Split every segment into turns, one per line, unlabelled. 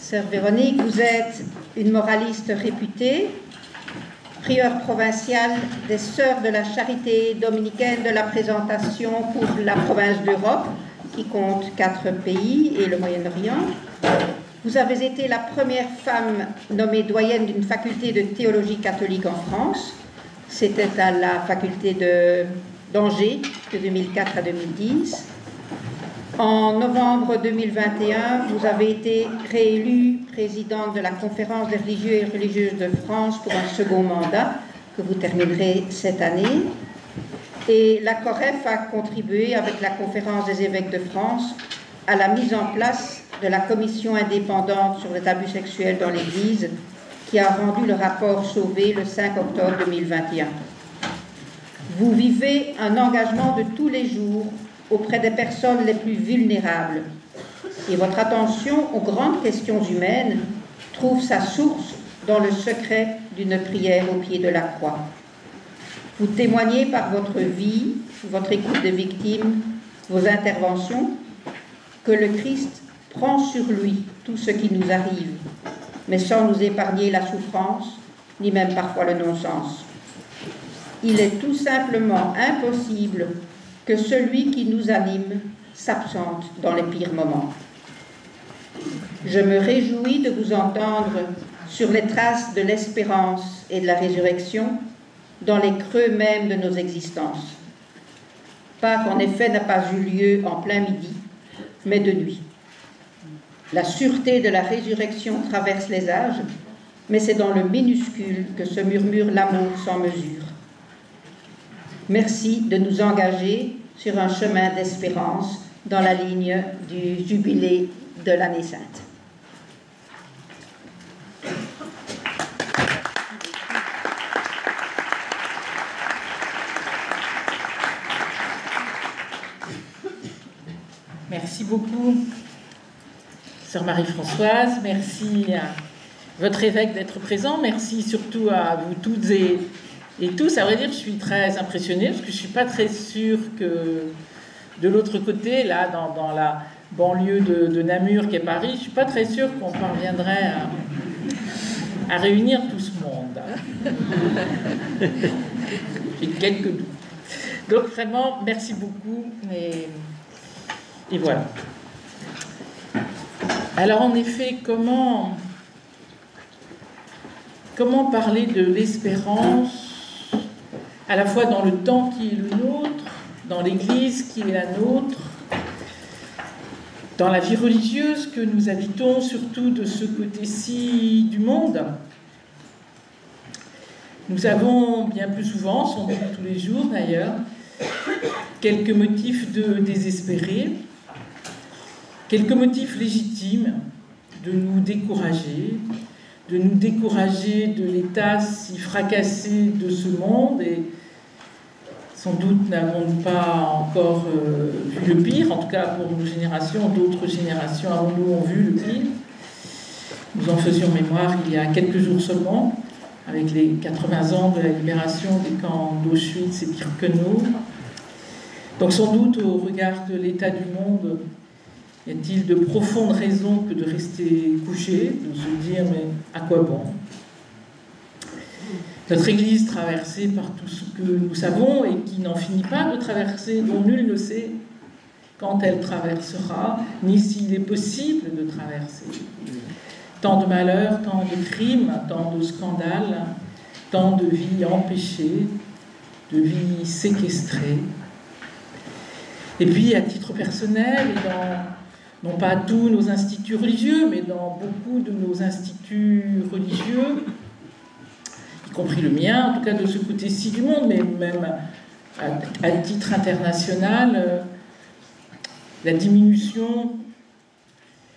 Sœur Véronique, vous êtes une moraliste réputée, prieure provinciale des Sœurs de la Charité dominicaine de la Présentation pour la province d'Europe, qui compte 4 pays et le Moyen-Orient. Vous avez été la première femme nommée doyenne d'une faculté de théologie catholique en France. C'était à la faculté d'Angers de 2004 à 2010. En novembre 2021, vous avez été réélue présidente de la Conférence des religieux et religieuses de France pour un second mandat que vous terminerez cette année. Et la COREF a contribué avec la Conférence des évêques de France à la mise en place de la commission indépendante sur les abus sexuels dans l'Église qui a rendu le rapport Sauvé le 5 octobre 2021. Vous vivez un engagement de tous les jours auprès des personnes les plus vulnérables. Et votre attention aux grandes questions humaines trouve sa source dans le secret d'une prière au pied de la croix. Vous témoignez par votre vie, votre écoute des victimes, vos interventions, que le Christ prend sur lui tout ce qui nous arrive, mais sans nous épargner la souffrance, ni même parfois le non-sens. Il est tout simplement impossible que celui qui nous anime s'absente dans les pires moments. Je me réjouis de vous entendre sur les traces de l'espérance et de la résurrection dans les creux même de nos existences. Pâques, en effet, n'a pas eu lieu en plein midi, mais de nuit. La sûreté de la résurrection traverse les âges, mais c'est dans le minuscule que se murmure l'amour sans mesure. Merci de nous engager sur un chemin d'espérance dans la ligne du jubilé de l'année sainte.
Merci beaucoup, Sœur Marie-Françoise. Merci à votre évêque d'être présent. Merci surtout à vous toutes et tous. À vrai dire, je suis très impressionnée parce que je ne suis pas très sûre que de l'autre côté, là, dans la banlieue de Namur qui est Paris, je ne suis pas très sûre qu'on parviendrait à réunir tout ce monde. J'ai quelques doutes. Donc vraiment, merci beaucoup. Et voilà. Alors en effet, comment parler de l'espérance à la fois dans le temps qui est le nôtre, dans l'Église qui est la nôtre, dans la vie religieuse que nous habitons, surtout de ce côté-ci du monde. Nous avons bien plus souvent, sans doute tous les jours d'ailleurs, quelques motifs de désespérer, quelques motifs légitimes de nous décourager de l'état si fracassé de ce monde, et sans doute n'avons-nous pas encore vu le pire, en tout cas pour nos générations, d'autres générations avant nous ont vu le pire. Nous en faisions mémoire il y a quelques jours seulement, avec les 80 ans de la libération des camps d'Auschwitz et Birkenau. Donc sans doute, au regard de l'état du monde, y a-t-il de profondes raisons que de rester couché, de se dire mais à quoi bon? Notre Église traversée par tout ce que nous savons et qui n'en finit pas de traverser, dont nul ne sait quand elle traversera, ni s'il est possible de traverser. Tant de malheurs, tant de crimes, tant de scandales, tant de vies empêchées, de vies séquestrées. Et puis, à titre personnel, et dans, non pas tous nos instituts religieux, mais dans beaucoup de nos instituts religieux, y compris le mien, en tout cas de ce côté-ci du monde, mais même à titre international, la diminution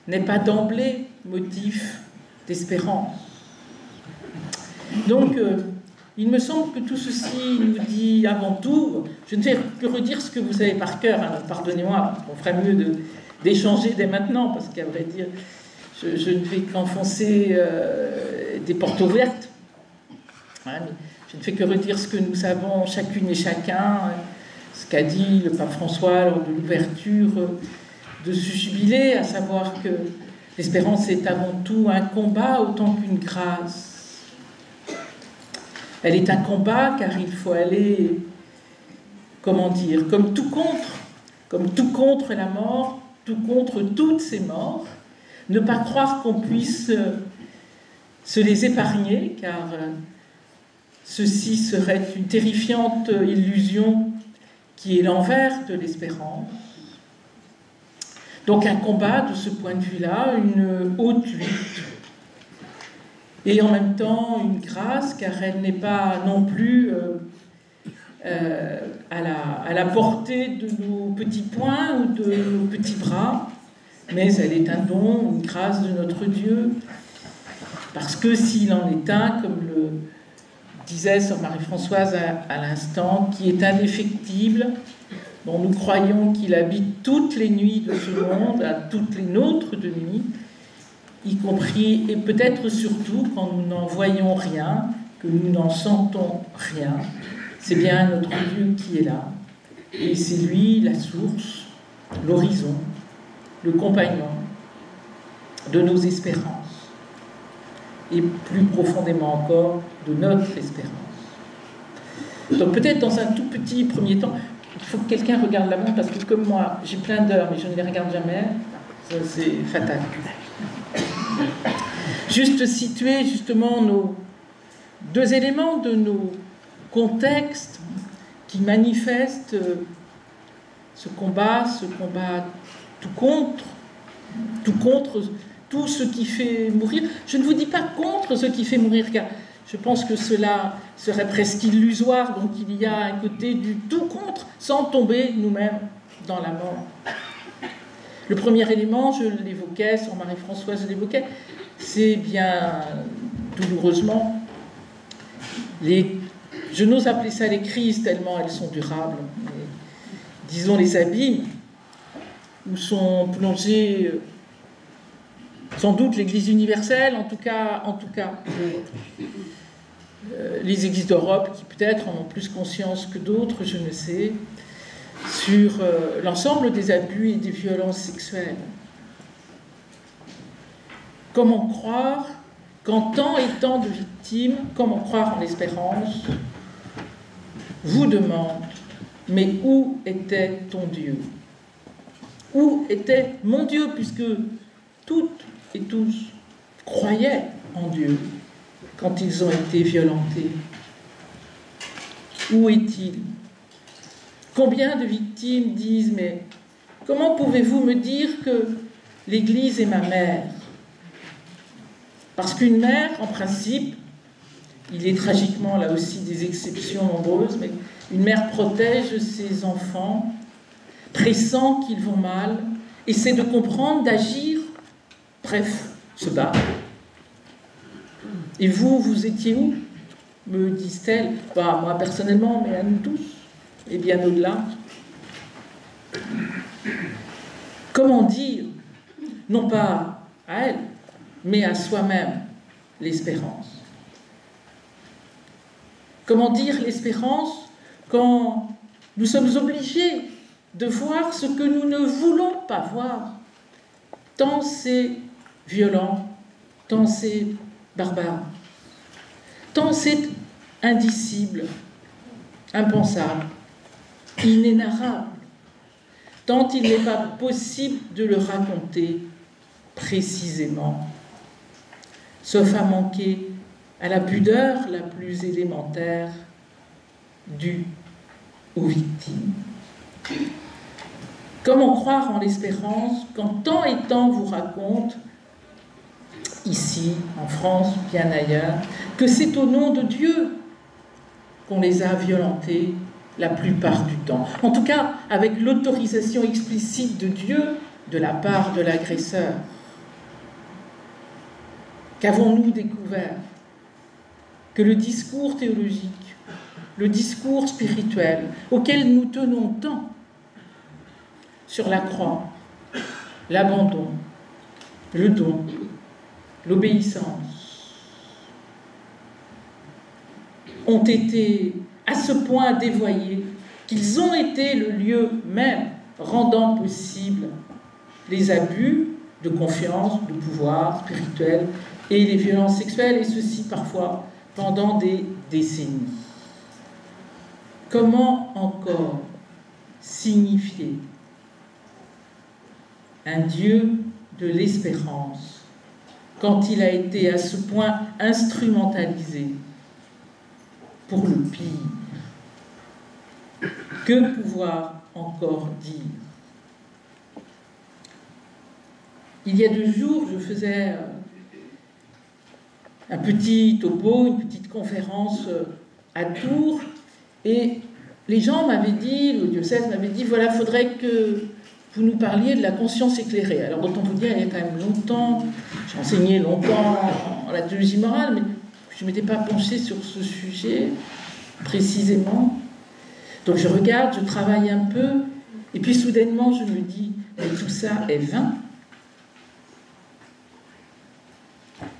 n'est pas d'emblée motif d'espérance. Donc, il me semble que tout ceci nous dit avant tout, je ne fais que redire ce que vous savez par cœur, hein, pardonnez-moi, on ferait mieux d'échanger dès maintenant, parce qu'à vrai dire, je ne fais qu'enfoncer des portes ouvertes. Hein, mais je ne fais que redire ce que nous savons chacune et chacun, ce qu'a dit le pape François lors de l'ouverture de ce jubilé, à savoir que L'espérance est avant tout un combat autant qu'une grâce. Elle est un combat car il faut aller, comment dire, comme tout contre la mort, tout contre toutes ces morts, ne pas croire qu'on puisse se les épargner, car ceci serait une terrifiante illusion qui est l'envers de l'espérance. Donc un combat de ce point de vue-là, une haute lutte, et en même temps une grâce, car elle n'est pas non plus à la portée de nos petits poings ou de nos petits bras, mais elle est un don, une grâce de notre Dieu, parce que s'il en est un, comme le disait sœur Marie-Françoise à l'instant, qui est indéfectible, dont nous croyons qu'il habite toutes les nuits de ce monde, à toutes les nôtres de nuit, y compris et peut-être surtout quand nous n'en voyons rien, que nous n'en sentons rien, c'est bien notre Dieu qui est là. Et c'est lui la source, l'horizon, le compagnon de nos espérances. Et plus profondément encore, de notre espérance. Donc peut-être dans un tout petit premier temps, il faut que quelqu'un regarde la montre, parce que comme moi, j'ai plein d'heures, mais je ne les regarde jamais, ça c'est fatal. Juste situer justement nos deux éléments de nos contextes qui manifestent ce combat tout contre tout ce qui fait mourir. Je ne vous dis pas contre ce qui fait mourir, car je pense que cela serait presque illusoire, donc il y a un côté du tout contre, sans tomber nous-mêmes dans la mort. Le premier élément, je l'évoquais, sœur Marie-Françoise l'évoquait, c'est bien douloureusement, je n'ose appeler ça les crises, tellement elles sont durables, mais disons les abîmes, où sont plongés sans doute l'Église universelle, en tout cas les Églises d'Europe, qui peut-être en ont plus conscience que d'autres, je ne sais, sur l'ensemble des abus et des violences sexuelles. Comment croire qu'en tant et tant de victimes, comment croire en l'espérance, vous demande, mais où était ton Dieu? Où était mon Dieu, puisque toutes et tous croyaient en Dieu quand ils ont été violentés? Où est-il? Combien de victimes disent, mais comment pouvez-vous me dire que l'Église est ma mère? Parce qu'une mère, en principe, il est tragiquement là aussi des exceptions nombreuses, mais une mère protège ses enfants, pressent qu'ils vont mal, essaie de comprendre, d'agir, bref, se bat. Et vous étiez où? Me disent-elles. Pas moi personnellement, mais à nous tous, et bien au-delà. Comment dire, non pas à elle, mais à soi-même, l'espérance? Comment dire l'espérance quand nous sommes obligés de voir ce que nous ne voulons pas voir, tant c'est violent, tant c'est barbare, tant c'est indicible, impensable, inénarrable, tant il n'est pas possible de le raconter précisément, sauf à manquer à la pudeur la plus élémentaire due aux victimes. Comment croire en l'espérance quand tant et tant vous racontent, ici, en France, bien ailleurs, que c'est au nom de Dieu qu'on les a violentés la plupart du temps. En tout cas, avec l'autorisation explicite de Dieu de la part de l'agresseur. Qu'avons-nous découvert? Que le discours théologique, le discours spirituel, auquel nous tenons tant, sur la croix, l'abandon, le don, l'obéissance, ont été à ce point dévoyés qu'ils ont été le lieu même rendant possible les abus, de confiance, de pouvoir spirituel et les violences sexuelles, et ceci parfois pendant des décennies. Comment encore signifier un Dieu de l'espérance quand il a été à ce point instrumentalisé pour le pire? Que pouvoir encore dire? Il y a 2 jours, je faisais un petit topo, une petite conférence à Tours, et les gens m'avaient dit, le diocèse m'avait dit, voilà, il faudrait que vous nous parliez de la conscience éclairée. Alors autant vous dire, il y a quand même longtemps, j'ai enseigné longtemps en la théologie morale, mais je ne m'étais pas penchée sur ce sujet précisément. Donc je regarde, je travaille un peu, et puis soudainement je me dis, mais tout ça est vain,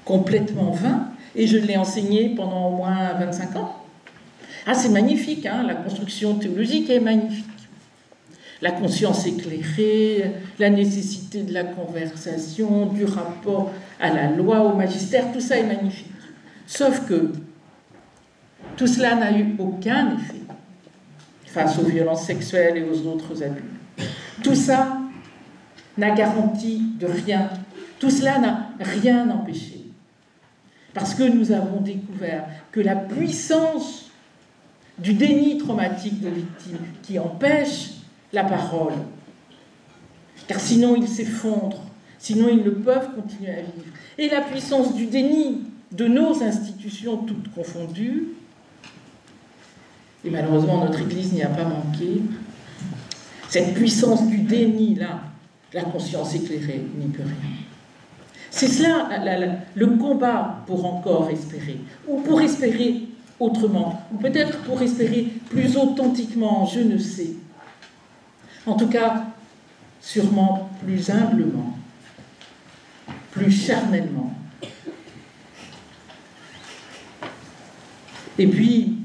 complètement vain, et je l'ai enseigné pendant au moins 25 ans. Ah, c'est magnifique, hein, la construction théologique est magnifique. La conscience éclairée, la nécessité de la conversation, du rapport à la loi, au magistère, tout ça est magnifique. Sauf que tout cela n'a eu aucun effet face aux violences sexuelles et aux autres abus. Tout ça n'a garanti de rien. Tout cela n'a rien empêché. Parce que nous avons découvert que la puissance du déni traumatique des victimes qui empêche la parole, car sinon ils s'effondrent, sinon ils ne peuvent continuer à vivre, et la puissance du déni de nos institutions toutes confondues, et malheureusement notre Église n'y a pas manqué, cette puissance du déni-là, la conscience éclairée n'y peut rien. C'est cela le combat pour encore espérer, ou pour espérer autrement, ou peut-être pour espérer plus authentiquement, je ne sais. En tout cas, sûrement plus humblement, plus charnellement. Et puis,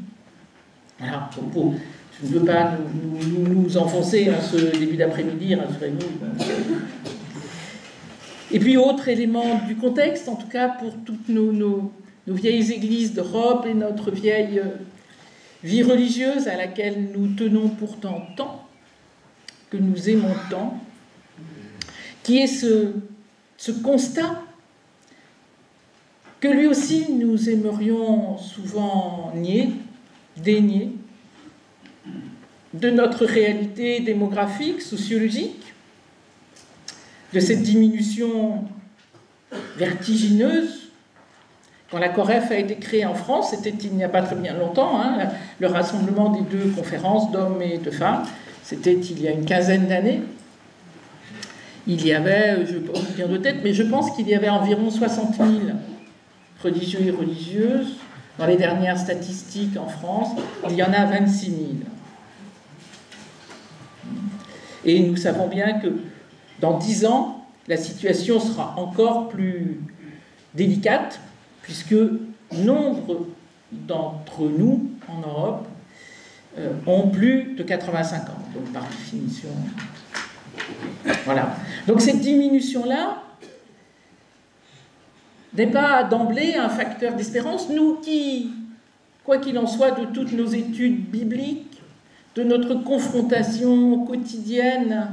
voilà, je ne veux pas nous enfoncer à ce début d'après-midi, rassurez-vous. Et puis, autre élément du contexte, en tout cas pour toutes nos vieilles églises d'Europe et notre vieille vie religieuse à laquelle nous tenons pourtant tant, que nous aimons tant, qui est ce constat que lui aussi nous aimerions souvent dénier, de notre réalité démographique, sociologique, de cette diminution vertigineuse. Quand la COREF a été créée en France, c'était il n'y a pas très bien longtemps, hein, le rassemblement des 2 conférences d'hommes et de femmes, c'était il y a une quinzaine d'années. Il y avait, je ne peux pas vous dire de tête, mais je pense qu'il y avait environ 60 000 religieux et religieuses. Dans les dernières statistiques en France, il y en a 26 000. Et nous savons bien que dans 10 ans, la situation sera encore plus délicate, puisque nombre d'entre nous, en Europe, ont plus de 85 ans, donc par définition. Voilà. Donc cette diminution-là n'est pas d'emblée un facteur d'espérance. Nous qui, quoi qu'il en soit de toutes nos études bibliques, de notre confrontation quotidienne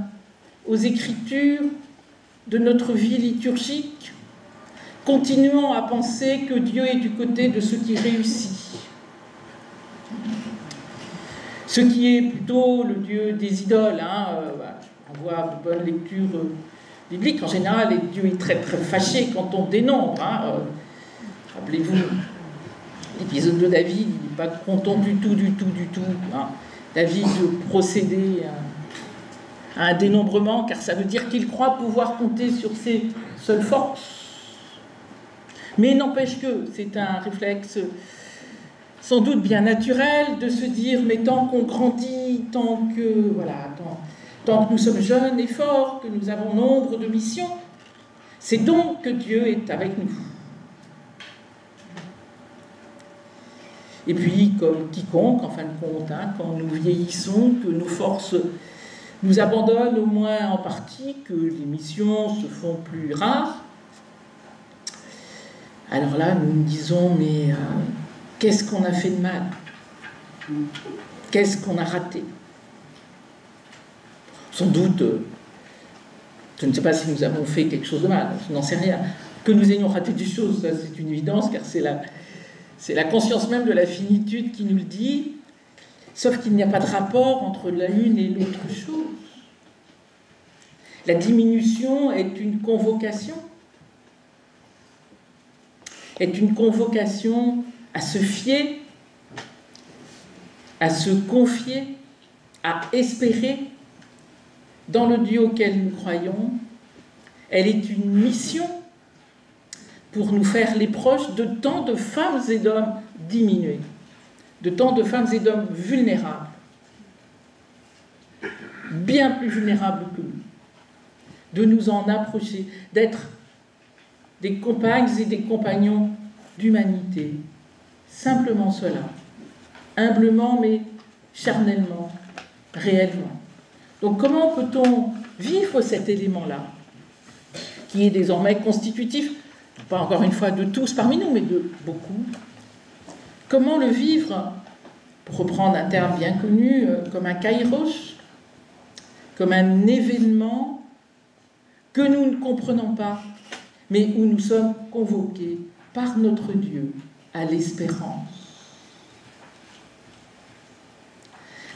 aux Écritures, de notre vie liturgique, continuons à penser que Dieu est du côté de ceux qui réussissent. Ce qui est plutôt le Dieu des idoles. On voit de bonnes lectures bibliques. En général, Dieu est très très fâché quand on dénombre. Rappelez-vous l'épisode de David, il n'est pas content du tout. David procéder à un dénombrement, car ça veut dire qu'il croit pouvoir compter sur ses seules forces. Mais n'empêche que c'est un réflexe sans doute bien naturel de se dire, mais tant qu'on grandit, tant que nous sommes jeunes et forts, que nous avons nombre de missions, c'est donc que Dieu est avec nous. Et puis, comme quiconque, en fin de compte, quand nous vieillissons, que nos forces nous abandonne au moins en partie, que les missions se font plus rares. Alors là, nous nous disons, mais qu'est-ce qu'on a fait de mal? Qu'est-ce qu'on a raté? Sans doute, je ne sais pas si nous avons fait quelque chose de mal, je n'en sais rien. Que nous ayons raté des choses, ça c'est une évidence, car c'est la conscience même de la finitude qui nous le dit, sauf qu'il n'y a pas de rapport entre l'une et l'autre chose. La diminution est une convocation à se fier, à se confier, à espérer dans le Dieu auquel nous croyons. Elle est une mission pour nous faire les proches de tant de femmes et d'hommes diminués, de tant de femmes et d'hommes vulnérables, bien plus vulnérables que nous, de nous en approcher, d'être des compagnes et des compagnons d'humanité. Simplement cela, humblement mais charnellement, réellement. Donc comment peut-on vivre cet élément-là, qui est désormais constitutif, pas encore une fois de tous parmi nous, mais de beaucoup? Comment le vivre, pour reprendre un terme bien connu, comme un kairos, comme un événement que nous ne comprenons pas, mais où nous sommes convoqués par notre Dieu à l'espérance.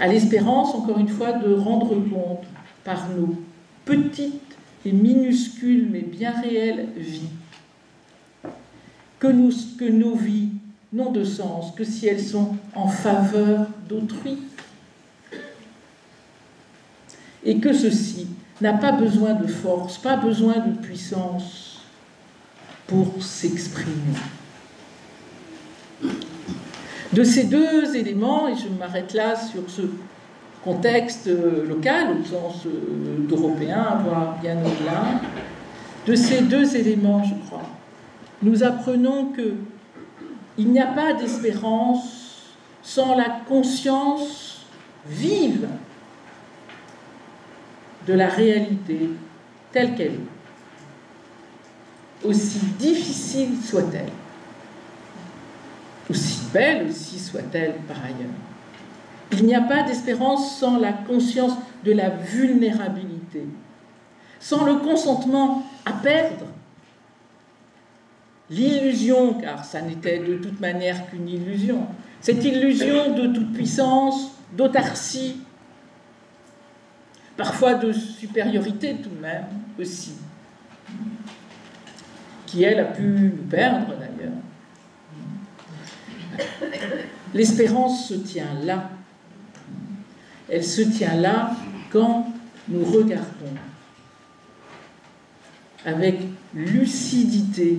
À l'espérance, encore une fois, de rendre compte par nos petites et minuscules, mais bien réelles vies, que nos vies n'ont de sens que si elles sont en faveur d'autrui. Et que ceci n'a pas besoin de force, pas besoin de puissance pour s'exprimer. De ces deux éléments, et je m'arrête là sur ce contexte local, au sens d'européen, voire bien au-delà, de ces deux éléments, je crois, nous apprenons qu'il n'y a pas d'espérance sans la conscience vive de la réalité telle qu'elle est, aussi difficile soit-elle, aussi belle aussi soit-elle par ailleurs. Il n'y a pas d'espérance sans la conscience de la vulnérabilité, sans le consentement à perdre l'illusion, car ça n'était de toute manière qu'une illusion, cette illusion de toute puissance, d'autarcie, parfois de supériorité tout de même aussi, qui elle a pu nous perdre d'ailleurs. L'espérance se tient là. Elle se tient là quand nous regardons avec lucidité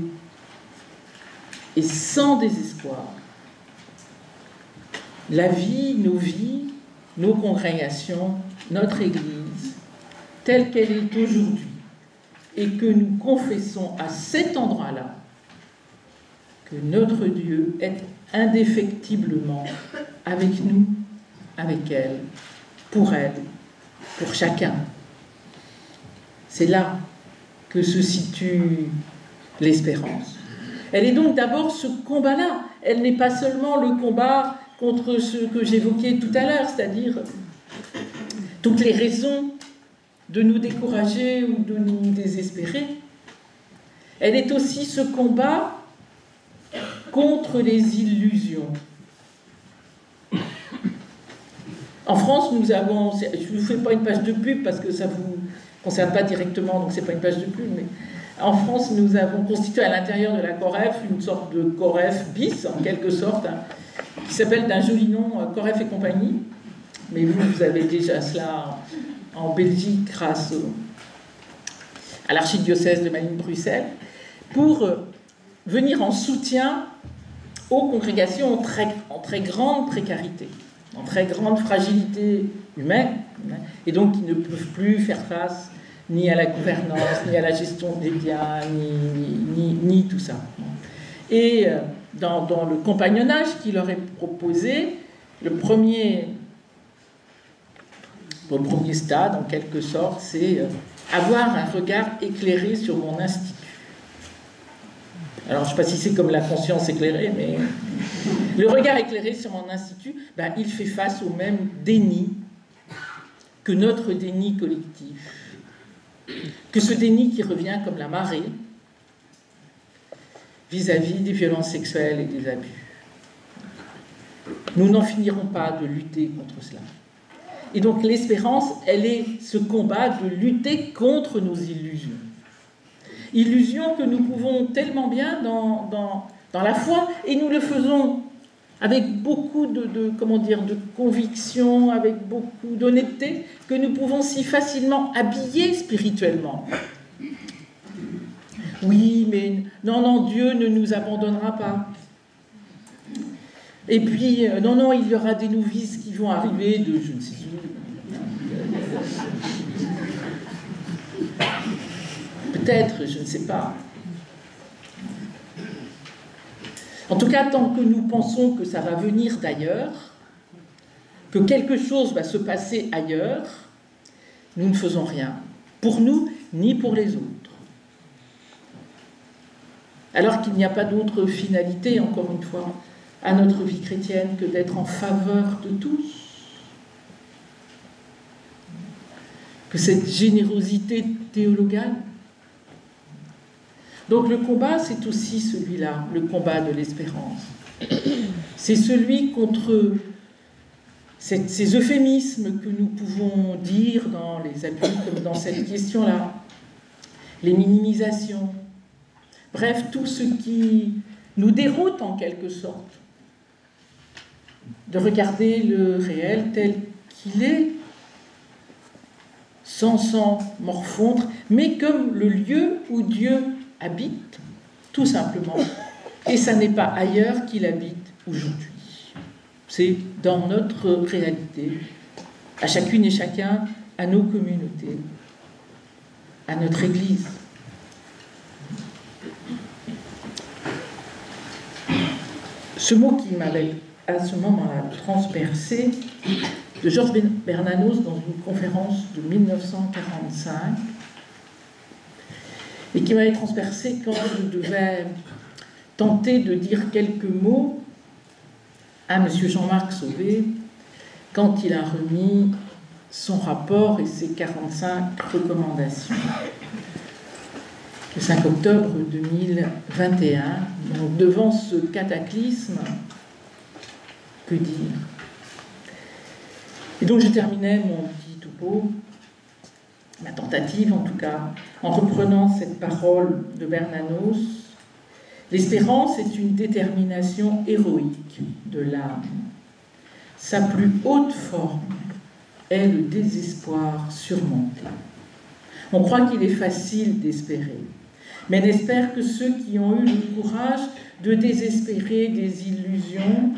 et sans désespoir la vie, nos congrégations, notre Église, telle qu'elle est aujourd'hui, et que nous confessons à cet endroit-là que notre Dieu est indéfectiblement avec nous, avec elle, pour chacun. C'est là que se situe l'espérance. Elle est donc d'abord ce combat-là. Elle n'est pas seulement le combat contre ce que j'évoquais tout à l'heure, c'est-à-dire toutes les raisons de nous décourager ou de nous désespérer. Elle est aussi ce combat contre les illusions. En France, nous avons, je ne vous fais pas une page de pub parce que ça ne vous concerne pas directement, donc ce n'est pas une page de pub, mais en France, nous avons constitué à l'intérieur de la COREF une sorte de COREF bis, en quelque sorte, qui s'appelle d'un joli nom COREF et compagnie. Mais vous avez déjà cela en Belgique grâce à l'archidiocèse de Malines-Bruxelles, pour venir en soutien aux congrégations en très grande précarité, en très grande fragilité humaine, et donc qui ne peuvent plus faire face ni à la gouvernance, ni à la gestion des biens, ni tout ça. Et dans le compagnonnage qui leur est proposé, le premier Au premier stade, en quelque sorte, c'est avoir un regard éclairé sur mon institut. Alors, je ne sais pas si c'est comme la conscience éclairée, mais le regard éclairé sur mon institut, ben, il fait face au même déni que notre déni collectif, que ce déni qui revient comme la marée vis-à-vis des violences sexuelles et des abus. Nous n'en finirons pas de lutter contre cela. Et donc l'espérance, elle est ce combat de lutter contre nos illusions. Illusions que nous pouvons tellement bien dans la foi, et nous le faisons avec beaucoup de conviction, avec beaucoup d'honnêteté, que nous pouvons si facilement habiller spirituellement. Oui, mais non, Dieu ne nous abandonnera pas. Et puis, non, il y aura des novices qui vont arriver de je ne sais où. Peut-être, je ne sais pas. En tout cas, tant que nous pensons que ça va venir d'ailleurs, que quelque chose va se passer ailleurs, nous ne faisons rien. Pour nous, ni pour les autres. Alors qu'il n'y a pas d'autre finalité, encore une fois, à notre vie chrétienne que d'être en faveur de tous. Que cette générosité théologale. Donc le combat, c'est aussi celui-là, le combat de l'espérance. C'est celui contre ces euphémismes que nous pouvons dire dans les abus, comme dans cette question-là, les minimisations, bref, tout ce qui nous déroute en quelque sorte de regarder le réel tel qu'il est, sans s'en morfondre, mais comme le lieu où Dieu habite, tout simplement. Et ça n'est pas ailleurs qu'il habite aujourd'hui. C'est dans notre réalité, à chacune et chacun, à nos communautés, à notre Église. Ce mot qui m'avait à ce moment-là transpercé, de Georges Bernanos dans une conférence de 1945, et qui m'avait transpercé quand je devais tenter de dire quelques mots à M. Jean-Marc Sauvé quand il a remis son rapport et ses 45 recommandations. Le 5 octobre 2021, donc devant ce cataclysme, que dire? Et donc je terminais mon petit topo, ma tentative en tout cas, en reprenant cette parole de Bernanos. L'espérance est une détermination héroïque de l'âme. Sa plus haute forme est le désespoir surmonté. On croit qu'il est facile d'espérer, mais n'espère que ceux qui ont eu le courage de désespérer des illusions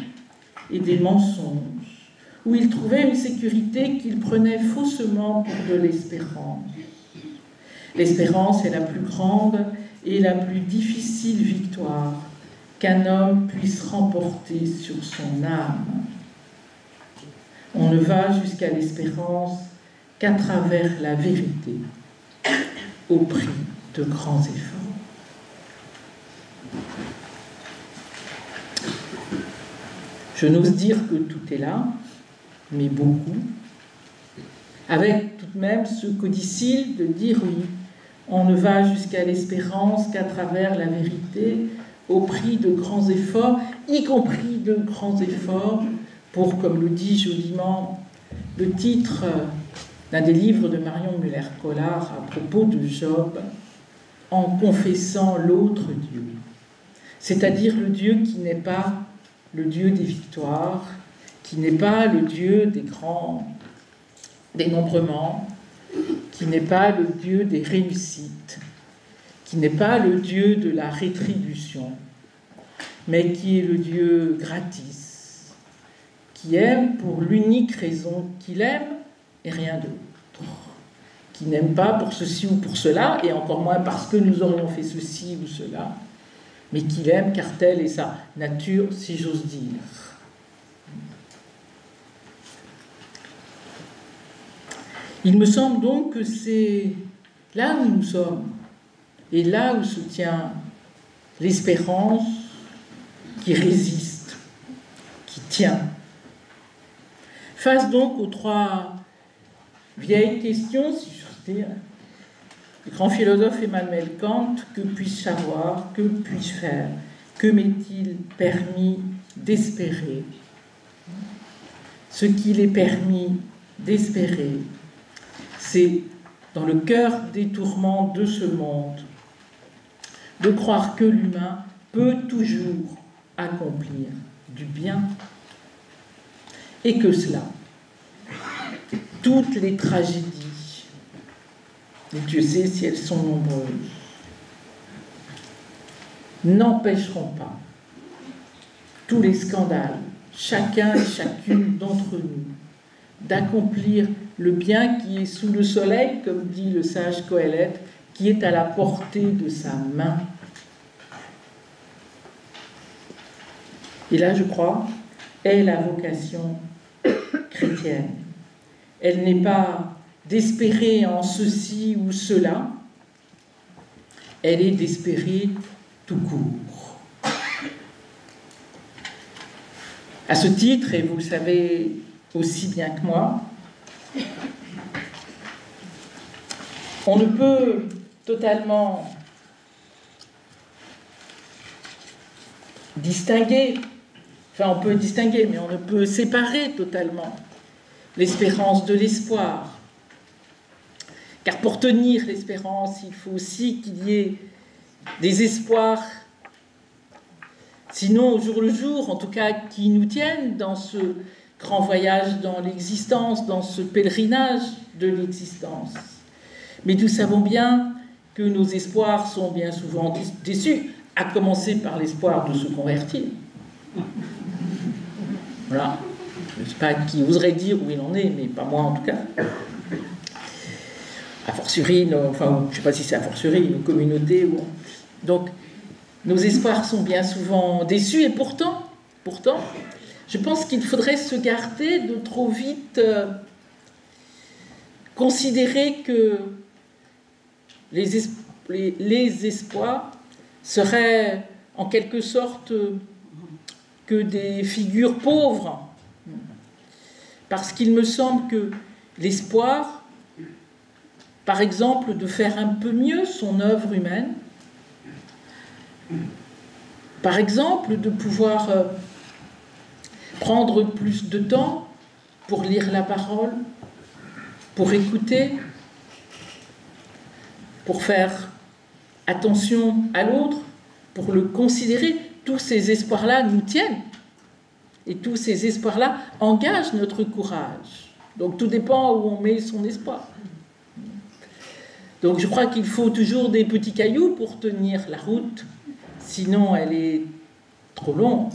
et des mensonges, où ils trouvaient une sécurité qu'ils prenaient faussement pour de l'espérance. L'espérance est la plus grande et la plus difficile victoire qu'un homme puisse remporter sur son âme. On ne va jusqu'à l'espérance qu'à travers la vérité, au prix de grands efforts. Je n'ose dire que tout est là, mais beaucoup, avec tout de même ce codicile de dire oui, on ne va jusqu'à l'espérance qu'à travers la vérité, au prix de grands efforts, y compris de grands efforts, pour, comme le dit joliment le titre d'un des livres de Marion Muller-Collard à propos de Job, en confessant l'autre Dieu, c'est-à-dire le Dieu qui n'est pas le Dieu des victoires, qui n'est pas le Dieu des grands dénombrements, qui n'est pas le Dieu des réussites, qui n'est pas le Dieu de la rétribution, mais qui est le Dieu gratis, qui aime pour l'unique raison qu'il aime et rien d'autre, qui n'aime pas pour ceci ou pour cela, et encore moins parce que nous aurions fait ceci ou cela, mais qu'il aime car telle est sa nature, si j'ose dire. Il me semble donc que c'est là où nous sommes, et là où se tient l'espérance qui résiste, qui tient. Face donc aux trois vieilles questions, si j'ose dire, le grand philosophe Emmanuel Kant: que puis-je savoir, que puis-je faire, que m'est-il permis d'espérer? Ce qu'il est permis d'espérer, c'est, dans le cœur des tourments de ce monde, de croire que l'humain peut toujours accomplir du bien, et que cela, toutes les tragédies, et Dieu sait si elles sont nombreuses, n'empêcheront pas tous les scandales, chacun et chacune d'entre nous, d'accomplir le bien qui est sous le soleil, comme dit le sage Qoëleth, qui est à la portée de sa main. Et là, je crois, est la vocation chrétienne. Elle n'est pas d'espérer en ceci ou cela, elle est d'espérer tout court. À ce titre, et vous le savez aussi bien que moi, on ne peut totalement distinguer, enfin on peut distinguer, mais on ne peut séparer totalement l'espérance de l'espoir. Car pour tenir l'espérance, il faut aussi qu'il y ait des espoirs, sinon au jour le jour, en tout cas qui nous tiennent dans ce grand voyage dans l'existence, dans ce pèlerinage de l'existence. Mais nous savons bien que nos espoirs sont bien souvent déçus, à commencer par l'espoir de se convertir. Voilà. Je ne sais pas qui oserait dire où il en est, mais pas moi en tout cas. A fortiori, enfin, je ne sais pas si c'est a fortiori, nos communautés. Donc, nos espoirs sont bien souvent déçus, et pourtant, je pense qu'il faudrait se garder de trop vite considérer que les espoirs seraient en quelque sorte que des figures pauvres. Parce qu'il me semble que l'espoir, par exemple, de faire un peu mieux son œuvre humaine, par exemple, de pouvoir prendre plus de temps pour lire la parole, pour écouter, pour faire attention à l'autre, pour le considérer, tous ces espoirs-là nous tiennent. Et tous ces espoirs-là engagent notre courage. Donc tout dépend où on met son espoir. Donc je crois qu'il faut toujours des petits cailloux pour tenir la route. Sinon, elle est trop longue,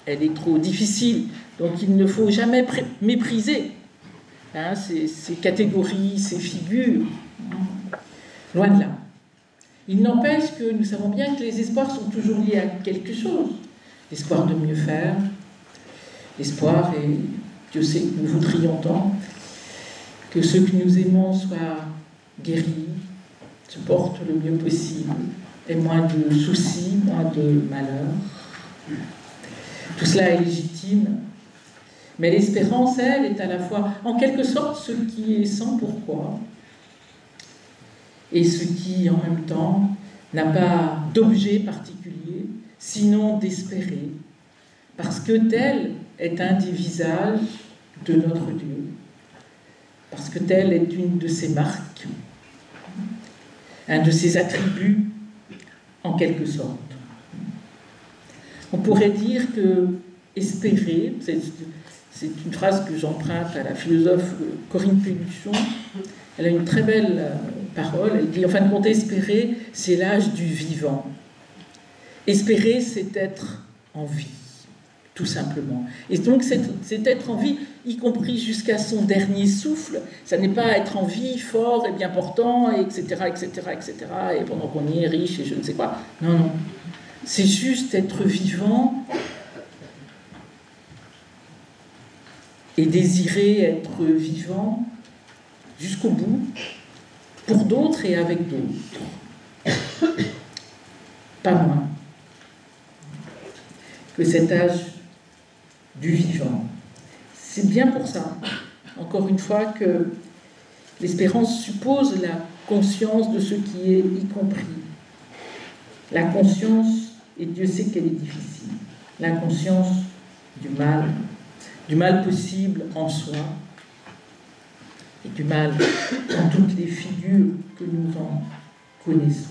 elle est trop difficile. Donc il ne faut jamais mépriser ces catégories, ces figures. Loin de là. Il n'empêche que nous savons bien que les espoirs sont toujours liés à quelque chose. L'espoir de mieux faire, l'espoir, et Dieu sait que nous voudrions tant, que ceux que nous aimons soient guéris, se portent le mieux possible, aient moins de soucis, moins de malheurs. Tout cela est légitime, mais l'espérance, elle, est à la fois, en quelque sorte, ce qui est sans pourquoi, et ce qui, en même temps, n'a pas d'objet particulier, sinon d'espérer, parce que tel est un des visages de notre Dieu, parce que tel est une de ses marques, un de ses attributs, en quelque sorte. On pourrait dire que espérer, c'est une phrase que j'emprunte à la philosophe Corinne Péluchon. Elle a une très belle parole. Elle dit, en fin de compte, espérer, c'est l'âge du vivant. Espérer, c'est être en vie, tout simplement. Et donc, c'est être en vie, y compris jusqu'à son dernier souffle. Ça n'est pas être en vie fort et bien portant, et etc., etc., etc., et pendant qu'on y est riche et je ne sais quoi. Non, non. C'est juste être vivant et désirer être vivant jusqu'au bout, pour d'autres et avec d'autres. Pas moins que cet âge du vivant. C'est bien pour ça, encore une fois, que l'espérance suppose la conscience de ce qui est y compris. La conscience, et Dieu sait qu'elle est difficile, la conscience du mal possible en soi, et du mal dans toutes les figures que nous en connaissons.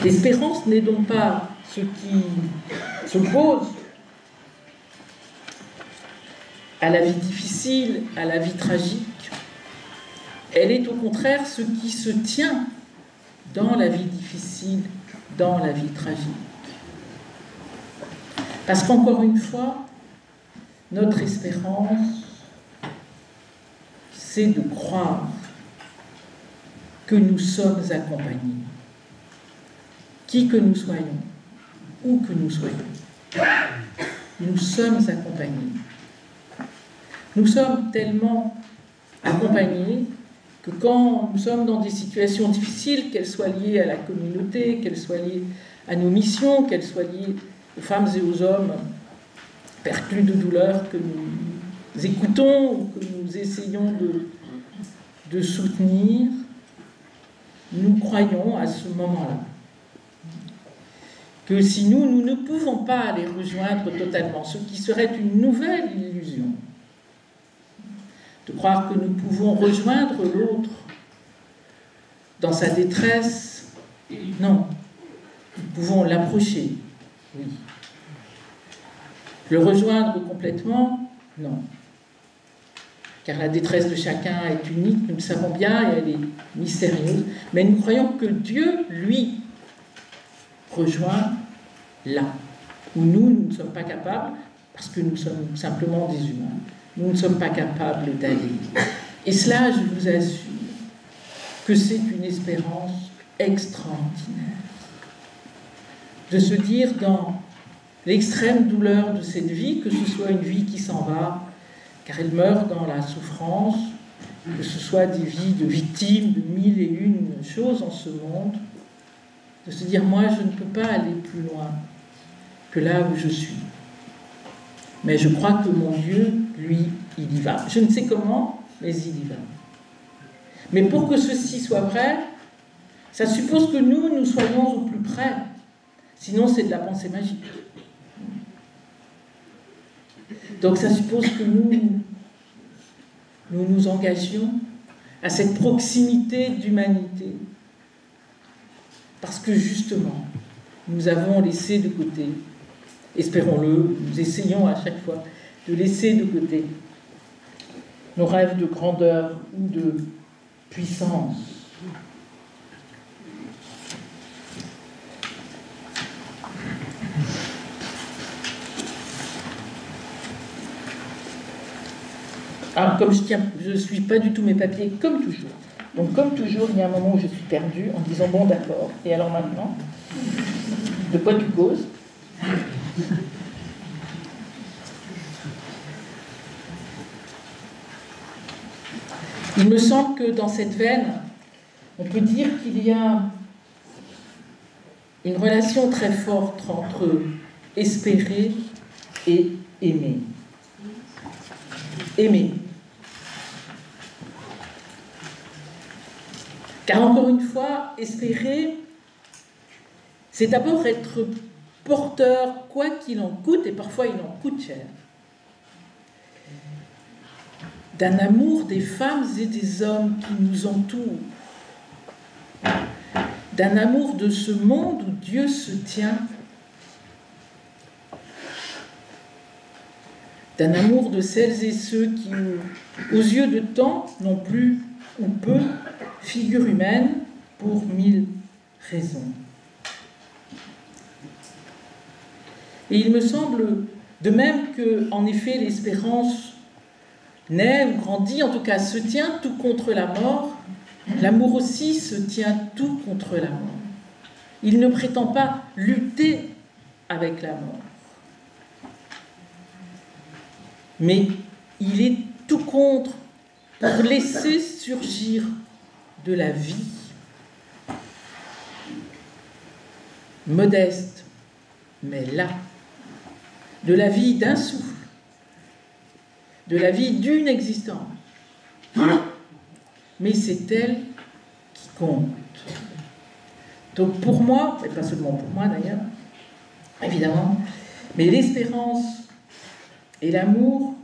L'espérance n'est donc pas ce qui s'oppose à la vie difficile, à la vie tragique. Elle est au contraire ce qui se tient dans la vie difficile, dans la vie tragique. Parce qu'encore une fois, notre espérance, c'est de croire que nous sommes accompagnés. Qui que nous soyons, où que nous soyons, nous sommes accompagnés. Nous sommes tellement accompagnés que quand nous sommes dans des situations difficiles, qu'elles soient liées à la communauté, qu'elles soient liées à nos missions, qu'elles soient liées aux femmes et aux hommes perclus de douleur que nous écoutons ou que nous essayons de soutenir, nous croyons à ce moment-là que si nous ne pouvons pas les rejoindre totalement, ce qui serait une nouvelle illusion, de croire que nous pouvons rejoindre l'autre dans sa détresse, non, nous pouvons l'approcher, oui. Le rejoindre complètement, non. Car la détresse de chacun est unique, nous le savons bien, et elle est mystérieuse, mais nous croyons que Dieu, lui, rejoint là où nous ne sommes pas capables, parce que nous sommes simplement des humains, nous ne sommes pas capables d'aller. Et cela, je vous assure, que c'est une espérance extraordinaire. De se dire dans l'extrême douleur de cette vie, que ce soit une vie qui s'en va, car elle meurt dans la souffrance, que ce soit des vies de victimes de 1001 choses en ce monde, de se dire, moi, je ne peux pas aller plus loin que là où je suis. Mais je crois que mon Dieu, lui, il y va. Je ne sais comment, mais il y va. Mais pour que ceci soit vrai, ça suppose que nous soyons au plus près. Sinon, c'est de la pensée magique. Donc, ça suppose que nous nous engagions à cette proximité d'humanité. Parce que justement, nous avons laissé de côté, espérons-le, nous essayons à chaque fois de laisser de côté nos rêves de grandeur ou de puissance. Alors, comme je ne suis pas du tout mes papiers, comme toujours. Donc, comme toujours, il y a un moment où je suis perdue en disant, bon, d'accord, et alors maintenant, de quoi tu causes? Il me semble que dans cette veine, on peut dire qu'il y a une relation très forte entre espérer et aimer. Aimer. Car encore une fois, espérer, c'est d'abord être porteur, quoi qu'il en coûte, et parfois il en coûte cher, d'un amour des femmes et des hommes qui nous entourent, d'un amour de ce monde où Dieu se tient, d'un amour de celles et ceux qui, aux yeux de temps, n'ont plus ou peu figure humaine pour 1000 raisons. Et il me semble, de même que, en effet, l'espérance naît ou grandit, en tout cas se tient tout contre la mort, l'amour aussi se tient tout contre la mort. Il ne prétend pas lutter avec la mort. mais il est tout contre pour laisser surgir de la vie modeste, mais là, de la vie d'un souffle, de la vie d'une existence. Mais c'est elle qui compte. Donc pour moi, et pas seulement pour moi d'ailleurs, évidemment, mais l'espérance et l'amour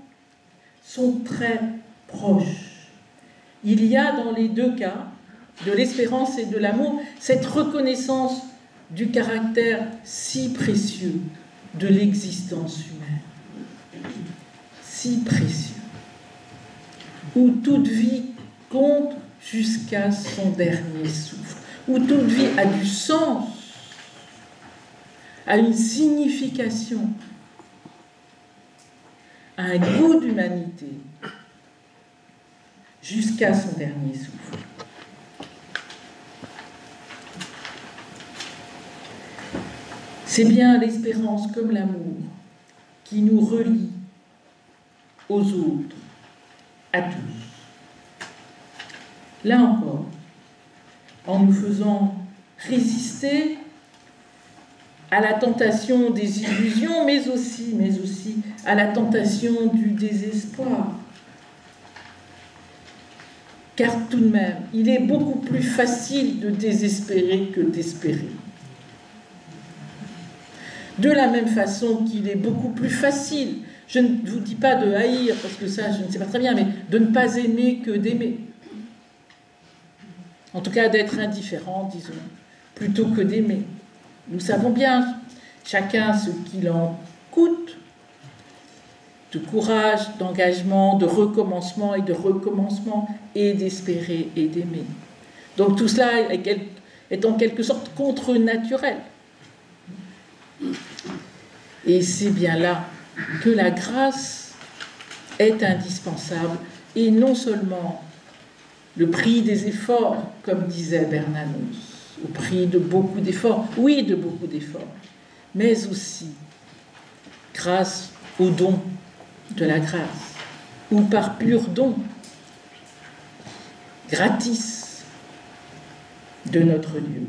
sont très proches. Il y a dans les deux cas, de l'espérance et de l'amour, cette reconnaissance du caractère si précieux de l'existence humaine. Si précieux. Où toute vie compte jusqu'à son dernier souffle. Où toute vie a du sens, a une signification, a un goût d'humanité, jusqu'à son dernier souffle. C'est bien l'espérance comme l'amour qui nous relie aux autres, à tous. Là encore, en nous faisant résister à la tentation des illusions, mais aussi à la tentation du désespoir. Car tout de même, il est beaucoup plus facile de désespérer que d'espérer. De la même façon qu'il est beaucoup plus facile, je ne vous dis pas de haïr, parce que ça, je ne sais pas très bien, mais de ne pas aimer que d'aimer. En tout cas, d'être indifférent, disons, plutôt que d'aimer. Nous savons bien, chacun ce qu'il en coûte, de courage, d'engagement, de recommencement et de recommencement, et d'espérer et d'aimer. Donc tout cela est en quelque sorte contre-naturel. Et c'est bien là que la grâce est indispensable, et non seulement le prix des efforts, comme disait Bernanos, au prix de beaucoup d'efforts, oui, de beaucoup d'efforts, mais aussi grâce au don de la grâce, ou par pur don, gratis, de notre Dieu.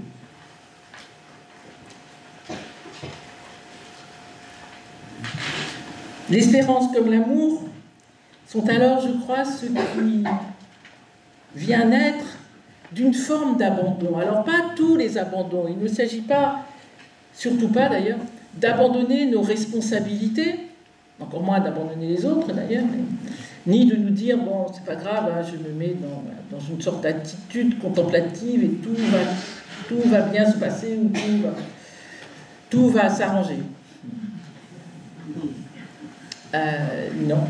L'espérance comme l'amour sont alors, je crois, ce qui vient naître d'une forme d'abandon. Alors, pas tous les abandons. Il ne s'agit pas, surtout pas d'ailleurs, d'abandonner nos responsabilités, encore moins d'abandonner les autres d'ailleurs, ni de nous dire, bon, c'est pas grave, hein, je me mets dans une sorte d'attitude contemplative et tout va bien se passer, ou tout va s'arranger. Non.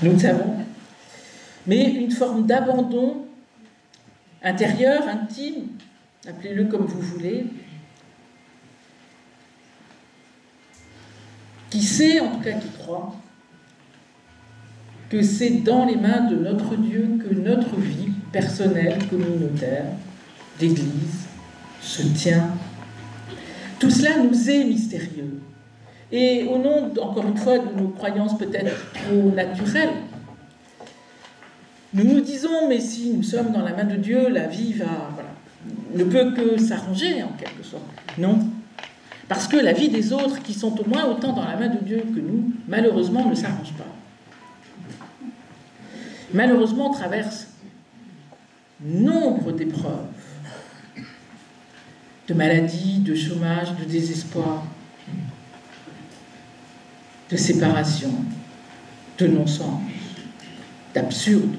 Nous le savons. Mais une forme d'abandon intérieur, intime, appelez-le comme vous voulez, qui sait, en tout cas qui croit, que c'est dans les mains de notre Dieu que notre vie personnelle, communautaire, d'Église, se tient. Tout cela nous est mystérieux. Et au nom, encore une fois, de nos croyances peut-être trop naturelles, nous nous disons, mais si nous sommes dans la main de Dieu, la vie ne peut que s'arranger en quelque sorte. Non. Parce que la vie des autres, qui sont au moins autant dans la main de Dieu que nous, malheureusement, ne s'arrange pas. Malheureusement, traverse nombre d'épreuves, de maladies, de chômage, de désespoir, de séparation, de non-sens, d'absurde.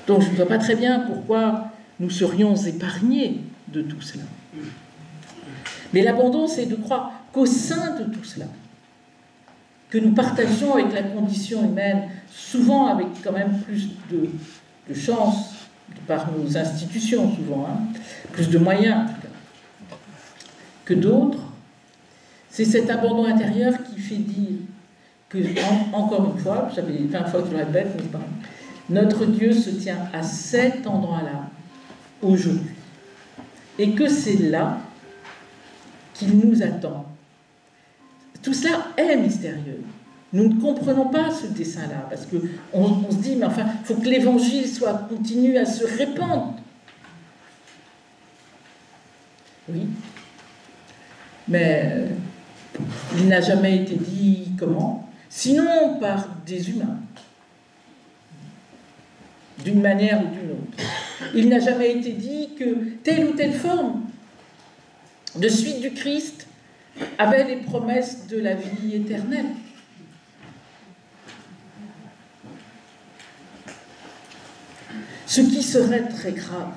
Donc je ne vois pas très bien pourquoi nous serions épargnés de tout cela. Mais l'abandon, c'est de croire qu'au sein de tout cela, que nous partageons avec la condition humaine, souvent avec quand même plus de chance, par nos institutions souvent, plus de moyens en tout cas, que d'autres, c'est cet abandon intérieur qui fait dire que, encore une fois, j'avais 20 fois que je le répète, mais pas, notre Dieu se tient à cet endroit-là, aujourd'hui. Et que c'est là qu'il nous attend. Tout cela est mystérieux. Nous ne comprenons pas ce dessin-là, parce qu'on se dit, mais enfin, il faut que l'Évangile continue à se répandre. Oui, mais il n'a jamais été dit comment, sinon par des humains, d'une manière ou d'une autre. Il n'a jamais été dit que telle ou telle forme de suite du Christ avait les promesses de la vie éternelle. Ce qui serait très grave,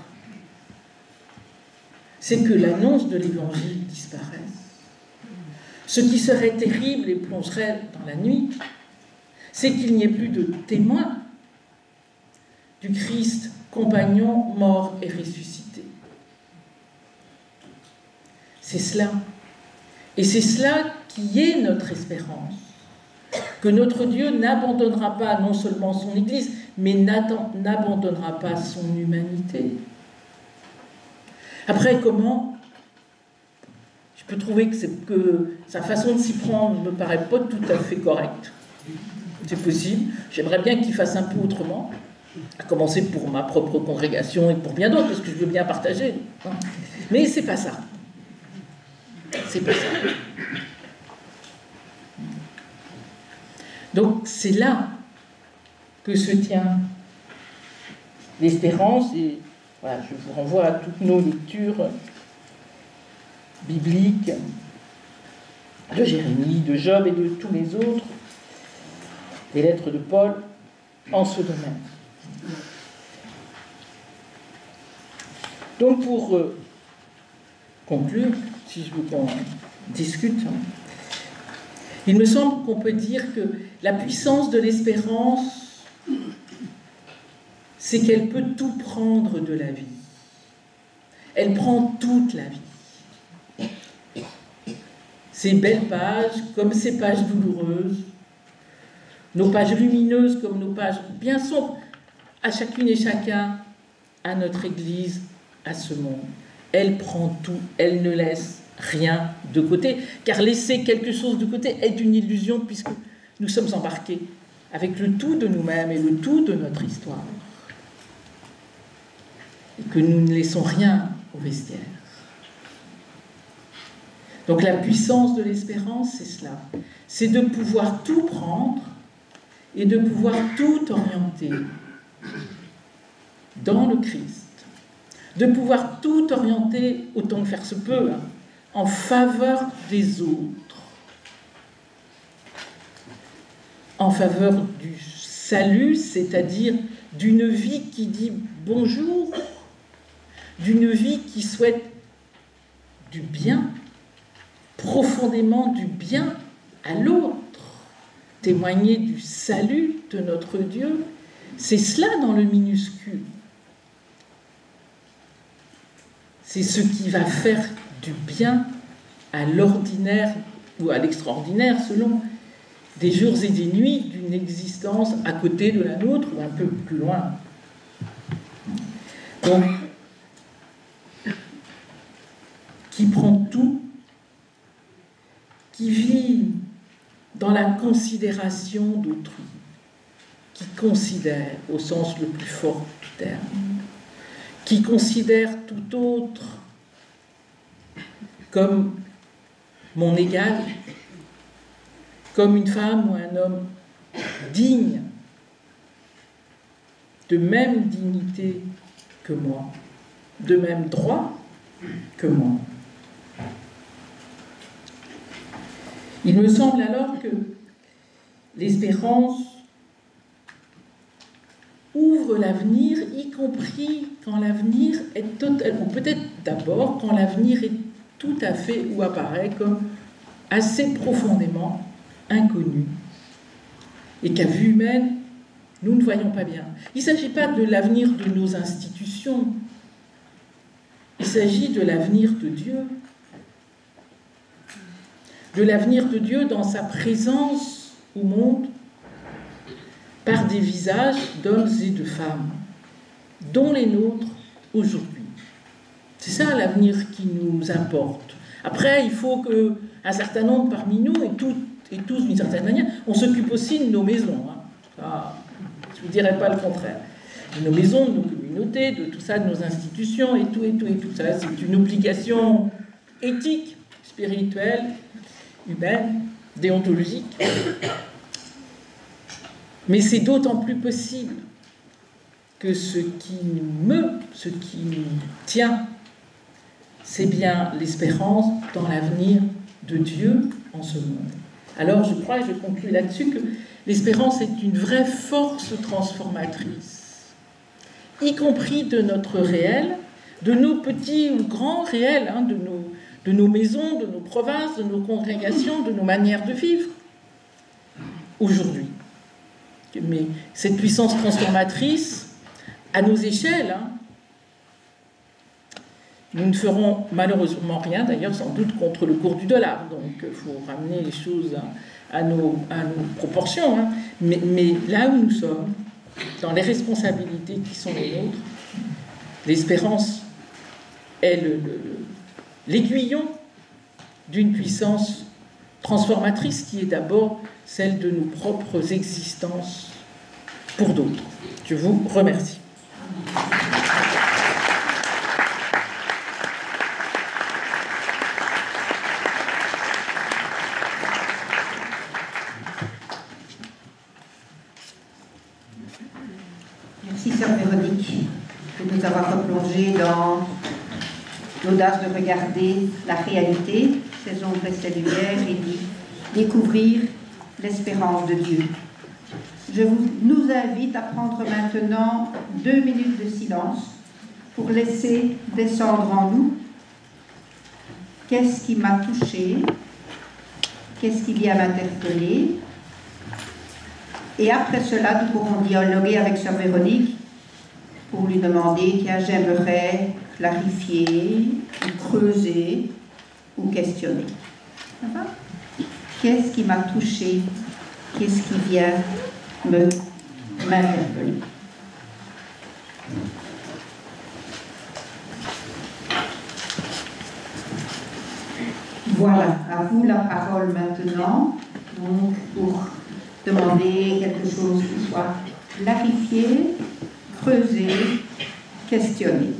c'est que l'annonce de l'Évangile disparaisse. Ce qui serait terrible et plongerait dans la nuit, c'est qu'il n'y ait plus de témoins du Christ compagnon mort et ressuscité. C'est cela. Et c'est cela qui est notre espérance. Que notre Dieu n'abandonnera pas non seulement son Église, mais n'abandonnera pas son humanité. Après, comment? Je peux trouver que sa façon de s'y prendre ne me paraît pas tout à fait correcte. C'est possible. J'aimerais bien qu'il fasse un peu autrement, à commencer pour ma propre congrégation et pour bien d'autres, parce que je veux bien partager. Mais c'est pas ça. C'est pas ça. Donc c'est là que se tient l'espérance, et voilà, je vous renvoie à toutes nos lectures bibliques de Jérémie, de Job et de tous les autres, les lettres de Paul en ce domaine. Donc pour conclure, si je veux qu'on discute, il me semble qu'on peut dire que la puissance de l'espérance, c'est qu'elle peut tout prendre de la vie. Elle prend toute la vie. Ces belles pages, comme ces pages douloureuses, nos pages lumineuses comme nos pages bien sombres, à chacune et chacun, à notre Église, à ce monde. Elle prend tout, elle ne laisse rien de côté, car laisser quelque chose de côté est une illusion, puisque nous sommes embarqués avec le tout de nous-mêmes et le tout de notre histoire, et que nous ne laissons rien au vestiaire. Donc la puissance de l'espérance, c'est cela, c'est de pouvoir tout prendre et de pouvoir tout orienter dans le Christ, de pouvoir tout orienter, autant que faire se peut, en faveur des autres, en faveur du salut, c'est-à-dire d'une vie qui dit bonjour, d'une vie qui souhaite du bien, profondément du bien à l'autre, témoigner du salut de notre Dieu. C'est cela dans le minuscule. C'est ce qui va faire du bien à l'ordinaire ou à l'extraordinaire, selon des jours et des nuits d'une existence à côté de la nôtre ou un peu plus loin. Donc, qui prend tout, qui vit dans la considération d'autrui, qui considère au sens le plus fort du terme, qui considère tout autre comme mon égal, comme une femme ou un homme digne, de même dignité que moi, de même droit que moi. Il me semble alors que l'espérance ouvre l'avenir, y compris quand l'avenir est totalement, ou peut-être d'abord quand l'avenir est tout à fait ou apparaît comme assez profondément inconnu et qu'à vue humaine, nous ne voyons pas bien. Il ne s'agit pas de l'avenir de nos institutions, il s'agit de l'avenir de Dieu. De l'avenir de Dieu dans sa présence au monde par des visages d'hommes et de femmes, dont les nôtres aujourd'hui. C'est ça l'avenir qui nous importe. Après, il faut qu'à un certain nombre parmi nous, et tous d'une certaine manière, on s'occupe aussi de nos maisons. Hein. Ça, je ne dirais pas le contraire. De nos maisons, de nos communautés, de tout ça, de nos institutions, et tout ça. C'est une obligation éthique, spirituelle, humaine, déontologique. Mais c'est d'autant plus possible que ce qui nous meut, ce qui nous tient, c'est bien l'espérance dans l'avenir de Dieu en ce monde. Alors je crois, et je conclue là-dessus, que l'espérance est une vraie force transformatrice, y compris de notre réel, de nos petits ou grands réels, hein, de nos maisons, de nos provinces, de nos congrégations, de nos manières de vivre, aujourd'hui. Mais cette puissance transformatrice, à nos échelles, hein, nous ne ferons malheureusement rien, d'ailleurs sans doute contre le cours du dollar, donc il faut ramener les choses à nos proportions, hein. Mais là où nous sommes, dans les responsabilités qui sont les nôtres, l'espérance est l'aiguillon d'une puissance transformatrice qui est d'abord celle de nos propres existences pour d'autres. Je vous remercie.
Merci, sœur Véronique, de nous avoir replongé dans l'audace de regarder la réalité, ses ombres et ses lumières, et d'y découvrir l'espérance de Dieu. Je nous invite à prendre maintenant 2 minutes de silence pour laisser descendre en nous qu'est-ce qui m'a touché, qu'est-ce qui vient m'interpeller. Et après cela, nous pourrons dialoguer avec sœur Véronique pour lui demander tiens, j'aimerais clarifier, ou creuser, ou questionner. Ça va ? Qu'est-ce qui m'a touché? Qu'est-ce qui vient m'interpeller? Voilà, à vous la parole maintenant, donc pour demander quelque chose qui soit clarifié, creusé, questionné.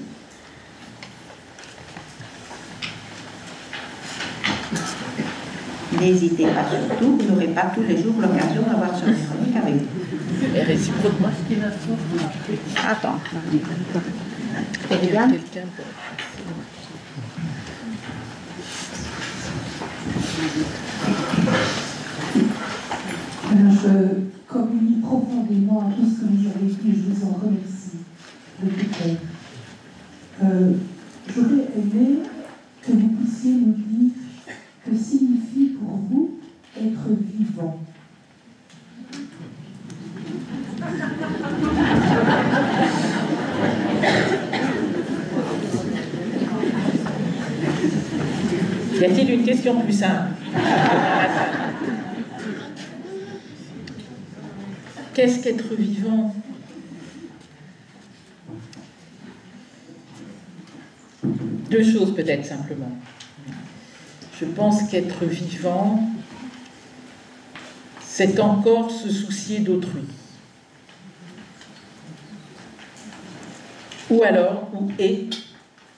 N'hésitez pas surtout, vous n'aurez pas tous les jours l'occasion d'avoir ce Véronique avec vous.
Et réciproquement.
Attends. Regarde.
Alors, je communie profondément à tout ce que vous avez dit, je vous en remercie de tout cœur. J'aurais aimé que vous puissiez nous dire que signifie pour vous être vivant.
Y a-t-il une question plus simple? Qu'est-ce qu'être vivant? Deux choses peut-être simplement. Je pense qu'être vivant, c'est encore se soucier d'autrui. Ou alors, ou et,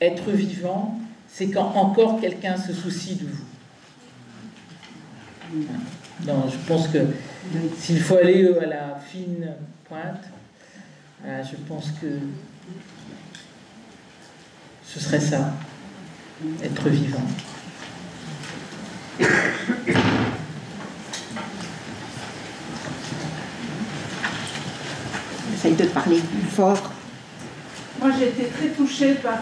être vivant, c'est quand encore quelqu'un se soucie de vous. Non, je pense que s'il faut aller à la fine pointe, je pense que ce serait ça, être vivant.
J'essaie de parler plus fort.
Moi, j'ai été très touchée par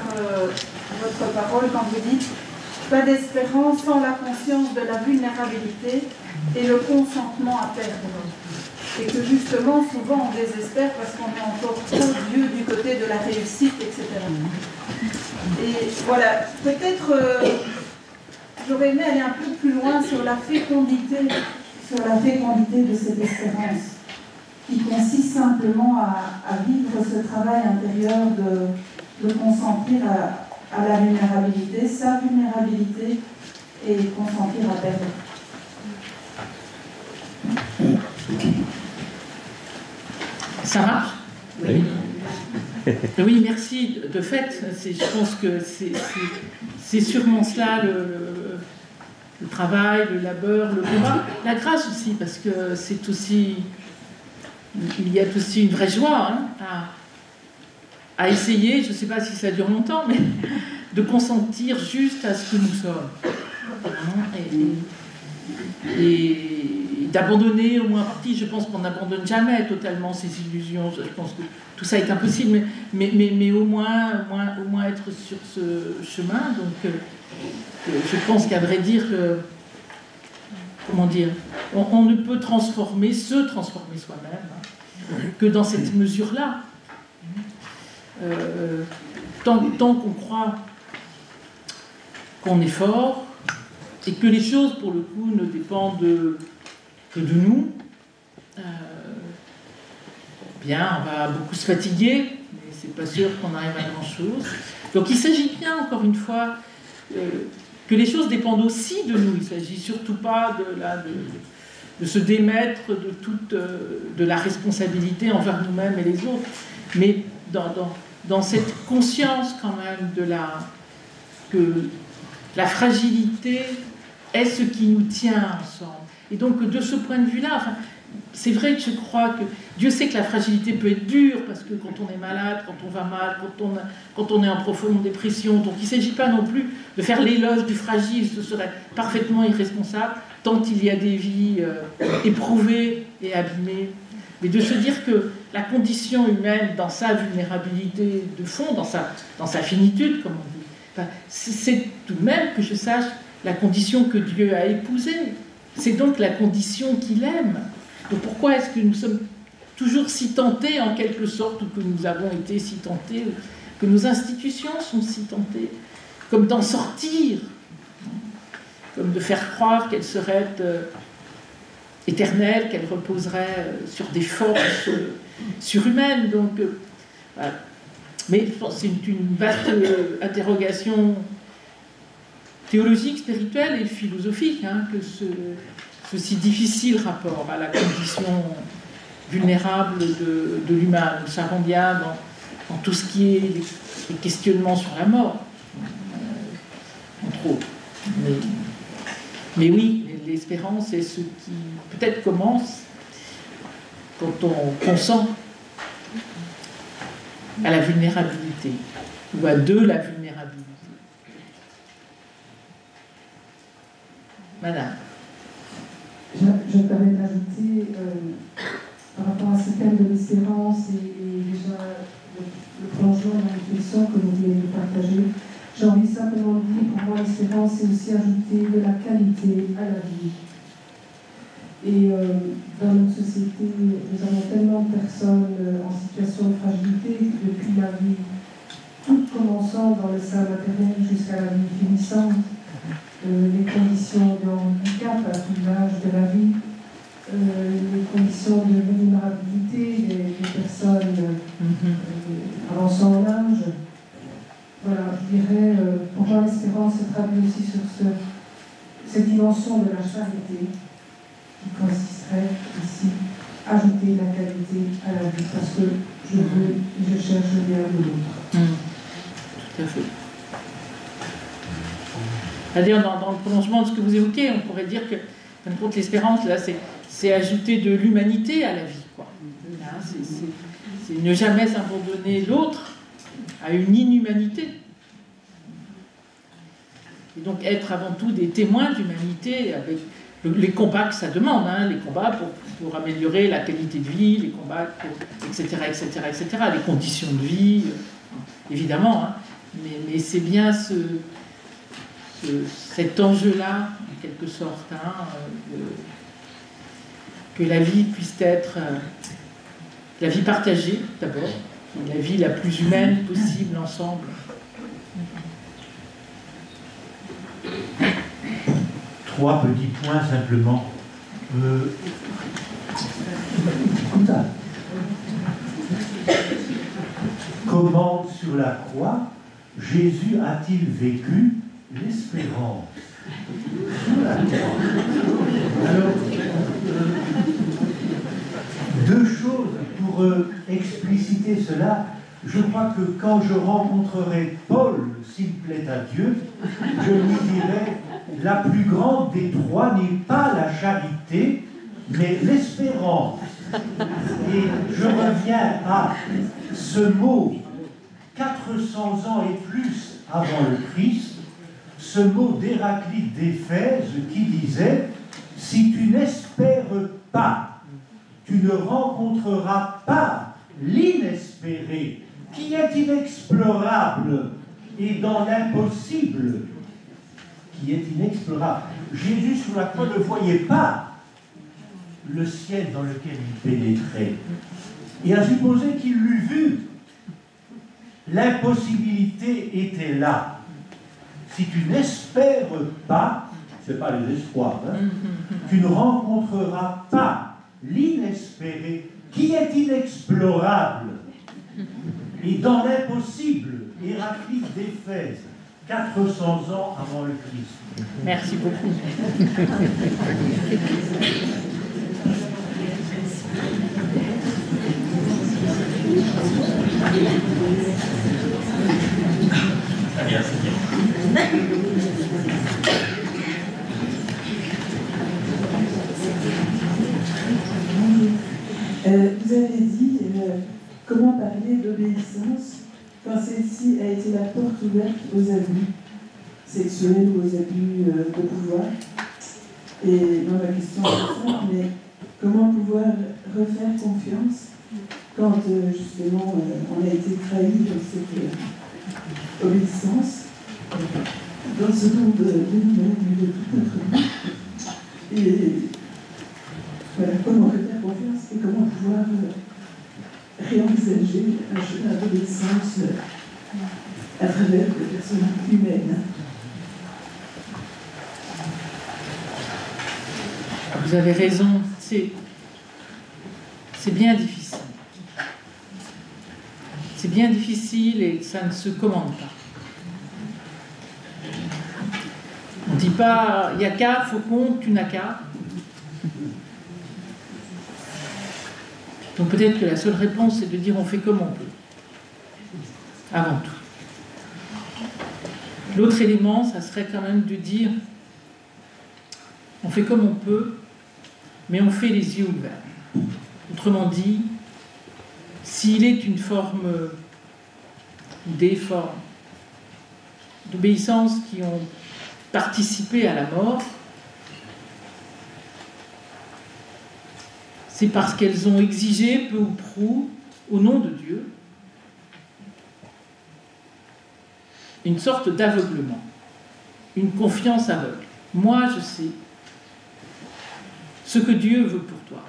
votre parole quand vous dites « Pas d'espérance sans la conscience de la vulnérabilité et le consentement à perdre ». Et que justement, souvent, on désespère parce qu'on est encore trop vieux du côté de la réussite, etc. Et voilà, peut-être j'aurais aimé aller un peu plus loin sur la fécondité de cette espérance, qui consiste simplement à vivre ce travail intérieur de consentir à la vulnérabilité, sa vulnérabilité, et consentir à perdre.
Ça marche?
Oui.
Oui, merci. De fait, je pense que c'est sûrement cela le travail, le labeur, le combat. La grâce aussi, parce que c'est aussi... Il y a aussi une vraie joie à essayer, je ne sais pas si ça dure longtemps, mais de consentir juste à ce que nous sommes. Et d'abandonner au moins partie. Je pense qu'on n'abandonne jamais totalement ces illusions. Je pense que tout ça est impossible, mais au moins être sur ce chemin. Donc, je pense qu'à vrai dire, comment dire, on ne peut se transformer soi-même que dans cette mesure-là. Tant qu'on croit qu'on est fort et que les choses, pour le coup, ne dépendent que de nous, bien, on va beaucoup se fatiguer, mais c'est pas sûr qu'on arrive à grand-chose. Donc il s'agit bien, encore une fois, que les choses dépendent aussi de nous. Il ne s'agit surtout pas de se démettre de la responsabilité envers nous-mêmes et les autres, mais dans cette conscience quand même que la fragilité est ce qui nous tient ensemble. Et donc de ce point de vue-là, c'est vrai que je crois que Dieu sait que la fragilité peut être dure, parce que quand on est malade, quand on va mal, quand on est en profonde dépression, donc il ne s'agit pas non plus de faire l'éloge du fragile, ce serait parfaitement irresponsable, tant il y a des vies éprouvées et abîmées. Mais de se dire que la condition humaine, dans sa vulnérabilité de fond, dans sa finitude, comme on dit, c'est tout de même, que je sache, la condition que Dieu a épousée. C'est donc la condition qu'il aime. Donc pourquoi est-ce que nous sommes toujours si tentés, en quelque sorte, ou que nous avons été si tentés, que nos institutions sont si tentées, comme d'en sortir, comme de faire croire qu'elles seraient éternelles, qu'elles reposeraient sur des forces surhumaines. Donc, voilà. Mais je pense que c'est une vaste interrogation théologique, spirituelle et philosophique, que ce si difficile rapport à la condition vulnérable de l'humain. Nous savons bien dans tout ce qui est les questionnements sur la mort, entre autres. Mais oui, l'espérance est ce qui peut-être commence quand on consent à la vulnérabilité, ou à la vulnérabilité. Madame.
Je me permets d'ajouter, par rapport à ce thème de l'espérance et déjà le prolongement de la réflexion que vous venez de partager, j'ai envie simplement de dire, pour moi, l'espérance, c'est aussi ajouter de la qualité à la vie. Et dans notre société, nous avons tellement de personnes en situation de fragilité depuis la vie, toutes commençant dans le sein maternel jusqu'à la vie finissante, les conditions de handicap à tout l'âge de la vie, les conditions de vulnérabilité des personnes avançant en âge. Voilà, je dirais, pour moi, l'espérance se traduit aussi sur cette dimension de la charité qui consisterait ici à ajouter de la qualité à la vie, parce que je cherche le bien de l'autre.
Tout à fait. C'est-à-dire, dans le prolongement de ce que vous évoquez, on pourrait dire que, en compte, l'espérance, là, c'est ajouter de l'humanité à la vie, quoi. C'est ne jamais abandonner l'autre à une inhumanité. Et donc être avant tout des témoins d'humanité avec les combats que ça demande, les combats pour améliorer la qualité de vie, les combats pour, etc., les conditions de vie, évidemment, mais c'est bien cet enjeu-là, en quelque sorte, que la vie puisse être la vie partagée, d'abord, la vie la plus humaine possible ensemble.
Trois petits points simplement. Comment sur la croix Jésus a-t-il vécu l'espérance sous la croix. Alors, deux choses pour expliciter cela. Je crois que quand je rencontrerai Paul, s'il plaît à Dieu, je lui dirai, la plus grande des trois n'est pas la charité, mais l'espérance. Et je reviens à ce mot, 400 ans et plus avant le Christ, ce mot d'Héraclite d'Éphèse qui disait « Si tu n'espères pas, tu ne rencontreras pas l'inespéré, qui est inexplorable et dans l'impossible, qui est inexplorable. » Jésus sur la croix ne voyait pas le ciel dans lequel il pénétrait. Et à supposer qu'il l'eût vu, l'impossibilité était là. Si tu n'espères pas, ce n'est pas les espoirs, hein, tu ne rencontreras pas l'inespéré, qui est inexplorable. Et dans l'impossible, Héraclite d'Éphèse, 400 ans avant le Christ.
Merci beaucoup.
Vous avez dit comment parler d'obéissance quand celle-ci a été la porte ouverte aux abus sexuels ou aux abus de pouvoir. Et dans ma question est simple, mais comment pouvoir refaire confiance quand justement on a été trahi dans cette obéissance, dans ce monde de nous-mêmes et de tout notre vie. Et voilà, comment refaire confiance et comment pouvoir réenvisager un chemin d'obéissance à travers les personnes humaines.
Vous avez raison, c'est bien difficile. C'est bien difficile et ça ne se commande pas. On ne dit pas, il n'y a qu'à, Faucon, tu n'as qu'à. Donc peut-être que la seule réponse, c'est de dire on fait comme on peut. Avant tout. L'autre élément, ça serait quand même de dire on fait comme on peut, mais on fait les yeux ouverts. Autrement dit, s'il est une forme ou des formes d'obéissance qui ont participé à la mort, c'est parce qu'elles ont exigé, peu ou prou, au nom de Dieu, une sorte d'aveuglement, une confiance aveugle. Moi, je sais ce que Dieu veut pour toi.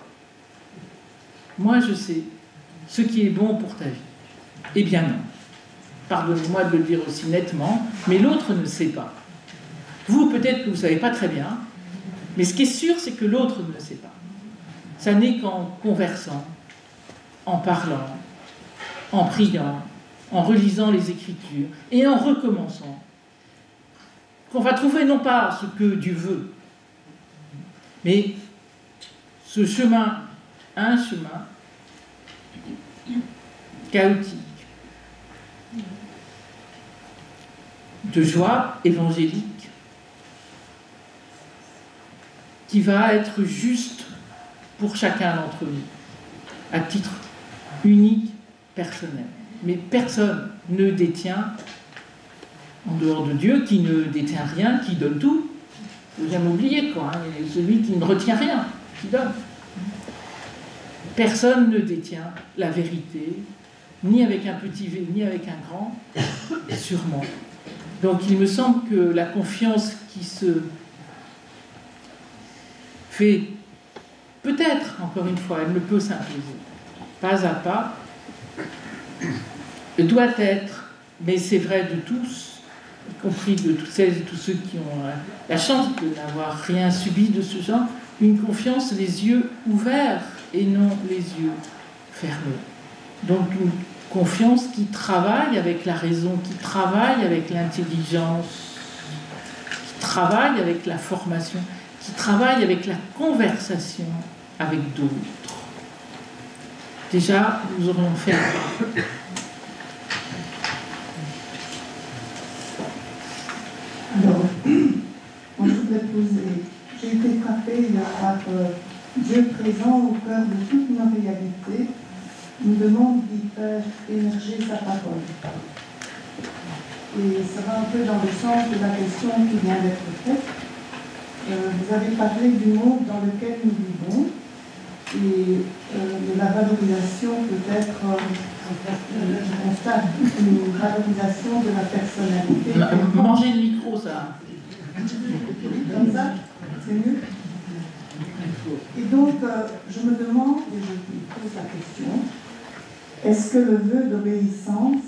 Moi, je sais ce qui est bon pour ta vie. Eh bien non. Pardonnez-moi de le dire aussi nettement, mais l'autre ne sait pas. Vous, peut-être que vous ne savez pas très bien, mais ce qui est sûr, c'est que l'autre ne le sait pas. Ça n'est qu'en conversant, en parlant, en priant, en relisant les Écritures et en recommençant, qu'on va trouver non pas ce que Dieu veut, mais ce chemin, un chemin chaotique, de joie évangélique, qui va être juste pour chacun d'entre nous, à titre unique, personnel. Mais personne ne détient, en dehors de Dieu, qui ne détient rien, qui donne tout. Il ne faut jamais oublier, quoi. Hein, celui qui ne retient rien, qui donne. Personne ne détient la vérité, ni avec un petit V, ni avec un grand, sûrement. Donc il me semble que la confiance qui se fait, peut-être, encore une fois, elle ne peut s'imposer, pas à pas, doit être, mais c'est vrai de tous, y compris de toutes celles et tous ceux qui ont la chance de n'avoir rien subi de ce genre, une confiance les yeux ouverts et non les yeux fermés. Donc une confiance qui travaille avec la raison, qui travaille avec l'intelligence, travaille avec la formation, qui travaille avec la conversation avec d'autres. Déjà, nous aurions fait un pas.
Alors, moi je voudrais poser, j'ai été frappée par Dieu présent au cœur de toutes nos réalités, nous demande d'y faire émerger sa parole. Et ça va un peu dans le sens de la question qui vient d'être faite. Vous avez parlé du monde dans lequel nous vivons et de la valorisation peut-être, je constate une valorisation de la personnalité.
Mangez le micro, ça.
Comme ça, c'est mieux. Et donc, je me demande, et je vous pose la question, est-ce que le vœu d'obéissance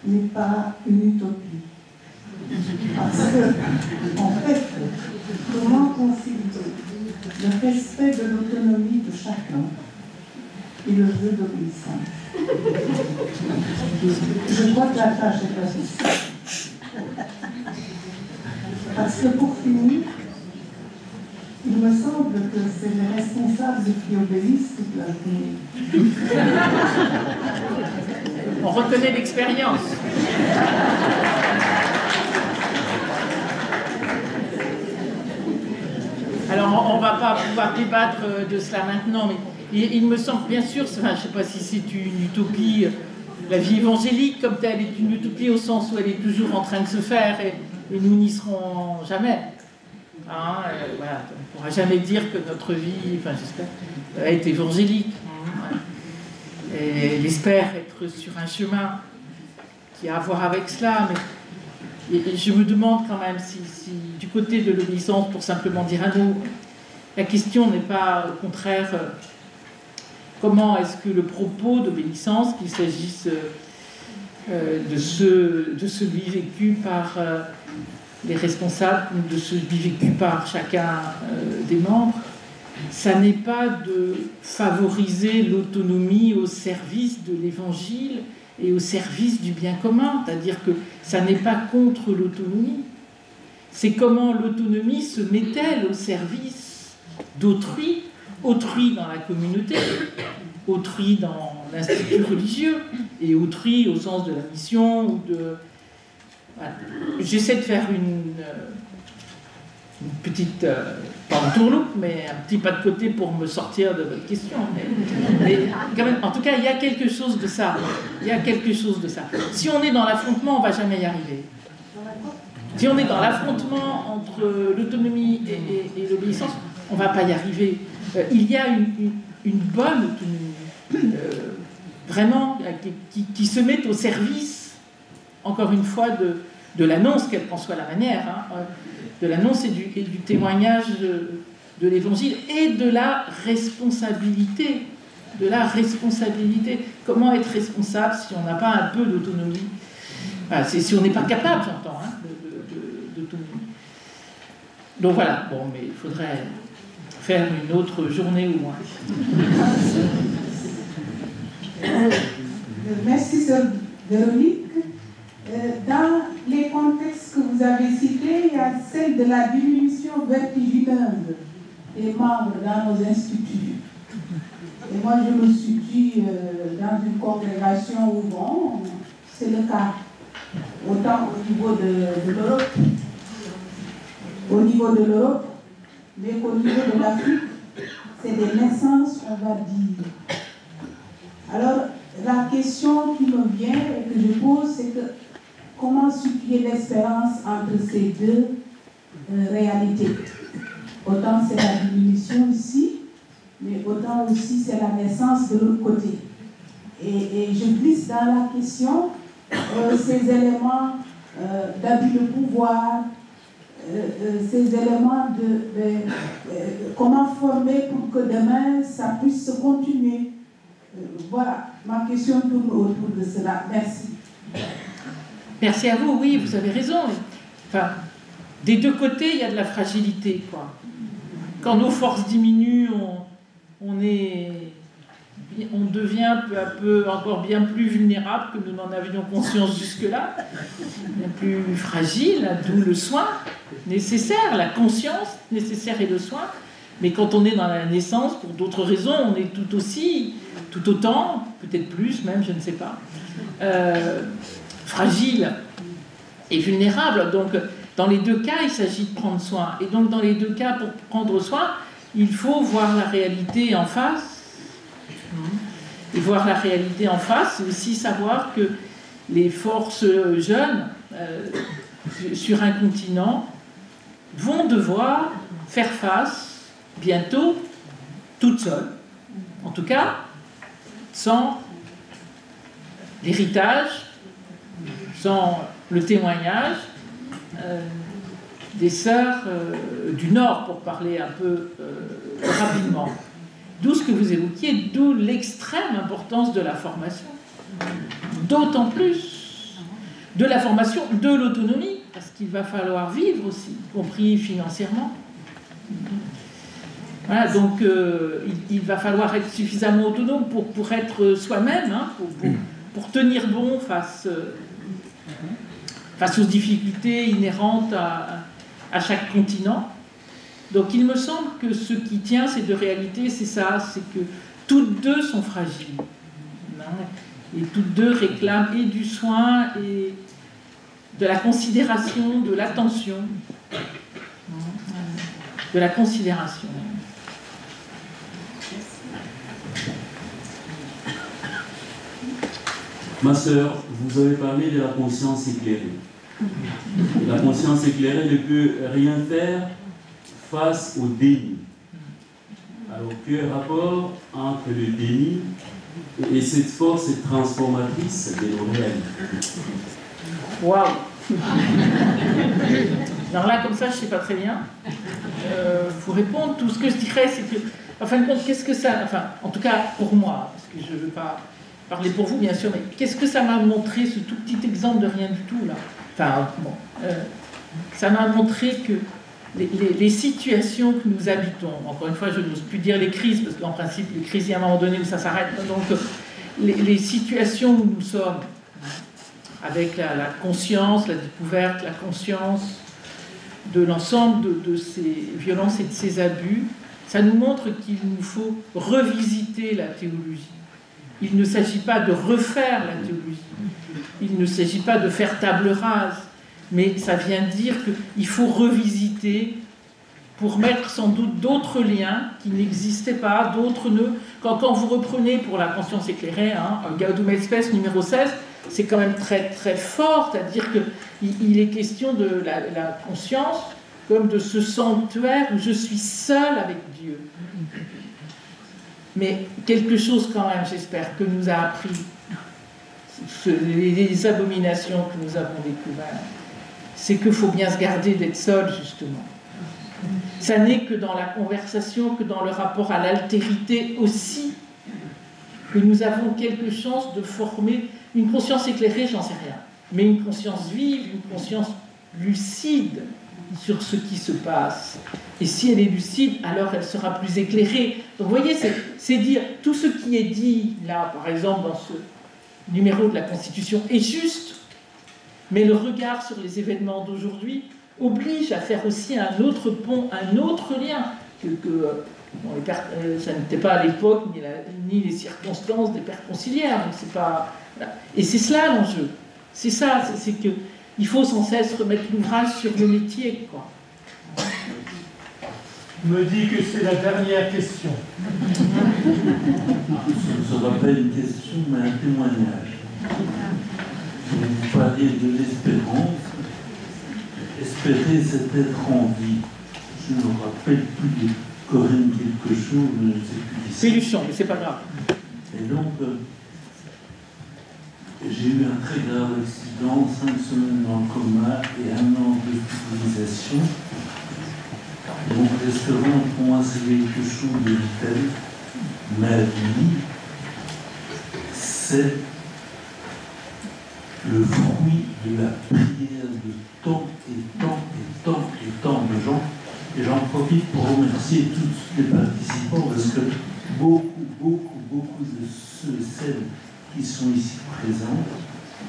n'est pas une utopie? Parce que, en fait, comment concilier le respect de l'autonomie de chacun et le vœu d'obéissance? Je crois que la tâche est facile. Parce que pour finir, il me semble que c'est les responsables qui obéissent toute la journée.
On reconnaît l'expérience. Alors, on ne va pas pouvoir débattre de cela maintenant, mais il me semble, bien sûr, enfin, je ne sais pas si c'est une utopie, la vie évangélique comme telle est une utopie au sens où elle est toujours en train de se faire et nous n'y serons jamais. Hein, voilà, on ne pourra jamais dire que notre vie, enfin j'espère, est évangélique. Et elle espère être sur un chemin qui a à voir avec cela. Mais et je me demande quand même si du côté de l'obéissance, pour simplement dire un mot, la question n'est pas au contraire comment est-ce que le propos d'obéissance, qu'il s'agisse de celui vécu par les responsables ou de celui vécu par chacun des membres, ça n'est pas de favoriser l'autonomie au service de l'évangile et au service du bien commun, c'est-à-dire que ça n'est pas contre l'autonomie, c'est comment l'autonomie se met-elle au service d'autrui, autrui dans la communauté, autrui dans l'institut religieux, et autrui au sens de la mission ou de... Voilà. J'essaie de faire une petite, pas en tourloupe, mais un petit pas de côté pour me sortir de votre question. Mais quand même, en tout cas, il y a quelque chose de ça. Il y a quelque chose de ça. Si on est dans l'affrontement, on ne va jamais y arriver. Si on est dans l'affrontement entre l'autonomie et l'obéissance, on ne va pas y arriver. Il y a une bonne autonomie, vraiment, qui se met au service, encore une fois, de l'annonce, quelle qu'en soit la manière, hein, de l'annonce et du témoignage de l'Évangile et de la responsabilité. De la responsabilité. Comment être responsable si on n'a pas un peu d'autonomie? Enfin, si on n'est pas capable, j'entends, hein, d'autonomie. Donc voilà, bon, mais il faudrait faire une autre journée au moins.
Merci, sœur Véronique. Dans les contextes que vous avez cités, il y a celle de la diminution vertigineuse des membres dans nos instituts. Et moi, je me situe dans une congrégation où, bon, c'est le cas. Autant au niveau de l'Europe, mais qu'au niveau de l'Afrique, c'est des naissances, on va dire. Alors, la question qui me vient et que je pose, c'est que comment situer l'espérance entre ces deux réalités? Autant c'est la diminution ici, mais autant aussi c'est la naissance de l'autre côté. Et je glisse dans la question ces éléments d'abus de pouvoir, ces éléments de comment former pour que demain ça puisse se continuer. Voilà, ma question tourne autour de cela. Merci.
Merci à vous, oui, vous avez raison. Enfin, des deux côtés, il y a de la fragilité, quoi. Quand nos forces diminuent, on est on devient peu à peu encore bien plus vulnérable que nous n'en avions conscience jusque-là, bien plus fragile, d'où le soin nécessaire, la conscience nécessaire et le soin. Mais quand on est dans la naissance, pour d'autres raisons, on est tout autant, peut-être plus même, je ne sais pas, fragile et vulnérable. Donc, dans les deux cas, il s'agit de prendre soin. Et donc, dans les deux cas, pour prendre soin, il faut voir la réalité en face. Et voir la réalité en face, c'est aussi savoir que les forces jeunes sur un continent vont devoir faire face bientôt toutes seules, en tout cas sans l'héritage, sans le témoignage des sœurs du Nord, pour parler un peu rapidement. D'où ce que vous évoquiez, d'où l'extrême importance de la formation. D'autant plus de la formation, de l'autonomie, parce qu'il va falloir vivre aussi, y compris financièrement. Voilà, donc il va falloir être suffisamment autonome pour être soi-même, hein, pour tenir bon face aux difficultés inhérentes à chaque continent. Donc il me semble que ce qui tient ces deux réalités, c'est ça, c'est que toutes deux sont fragiles. Et toutes deux réclament et du soin et de la considération, de l'attention, de la considération.
Ma sœur, vous avez parlé de la conscience éclairée. La conscience éclairée ne peut rien faire face au déni. Alors, quel rapport entre le déni et cette force transformatrice de nos réalités?
Waouh! Alors là, comme ça, je ne sais pas très bien. Pour répondre, tout ce que je dirais, c'est que, en fin de compte, qu'est-ce que ça... Enfin, en tout cas, pour moi, parce que je ne veux pas parler pour vous, bien sûr, mais qu'est-ce que ça m'a montré, ce tout petit exemple de rien du tout, là? Enfin, bon, ça m'a montré que les situations que nous habitons, encore une fois, je n'ose plus dire les crises, parce qu'en principe, les crises, il y a un moment donné où ça s'arrête. Donc, les situations où nous sommes, avec la conscience, la découverte, la conscience de l'ensemble de ces violences et de ces abus, ça nous montre qu'il nous faut revisiter la théologie. Il ne s'agit pas de refaire la théologie, il ne s'agit pas de faire table rase, mais ça vient dire qu'il faut revisiter pour mettre sans doute d'autres liens qui n'existaient pas, d'autres nœuds. Quand vous reprenez pour la conscience éclairée, hein, Gaudium et Spes numéro 16, c'est quand même très, très fort, c'est-à-dire qu'il est question de la conscience comme de ce sanctuaire où je suis seul avec Dieu. Mais quelque chose quand même, j'espère, que nous a appris les abominations que nous avons découvertes, c'est qu'il faut bien se garder d'être seul, justement. Ça n'est que dans la conversation, que dans le rapport à l'altérité aussi, que nous avons quelque chance de former une conscience éclairée, j'en sais rien, mais une conscience vive, une conscience lucide sur ce qui se passe. Et si elle est lucide, alors elle sera plus éclairée. Donc vous voyez, c'est dire, tout ce qui est dit là, par exemple, dans ce numéro de la Constitution, est juste, mais le regard sur les événements d'aujourd'hui oblige à faire aussi un autre pont, un autre lien, bon, ça n'était pas à l'époque, ni les circonstances des pères conciliaires, donc c'est pas... Voilà. Et c'est cela l'enjeu. C'est ça, c'est qu'il faut sans cesse remettre l'ouvrage sur le métier, quoi.
Me dit que c'est la dernière question.
Ce ne sera pas une question, mais un témoignage. Vous parliez de l'espérance. Espérer, c'est être en vie. Je ne me rappelle plus de Corinne quelque chose, je ne sais plus.
C'est Lucian, mais c'est pas grave.
Et donc, j'ai eu un très grave accident, 5 semaines dans le coma et 1 an d'hospitalisation. Donc l'espérance pour moi c'est quelque chose de vital. Ma vie, c'est le fruit de la prière de tant et tant et tant et tant de gens. Et j'en profite pour remercier tous les participants parce que
beaucoup de ceux et celles qui sont ici présents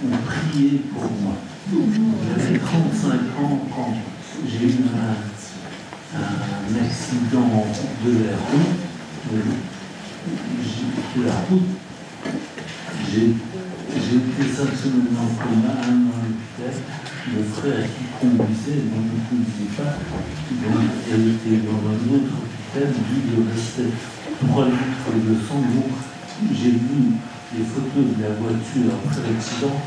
ont prié pour moi. J'avais 35 ans quand j'ai eu un accident de la route. J'ai été 5 semaines en coma, 1 an à l'hôpital. Le frère qui conduisait, moi je ne conduisais pas, donc elle était dans un autre hôpital, lui il restait 3 litres de sang. Donc j'ai vu les photos de la voiture après l'accident.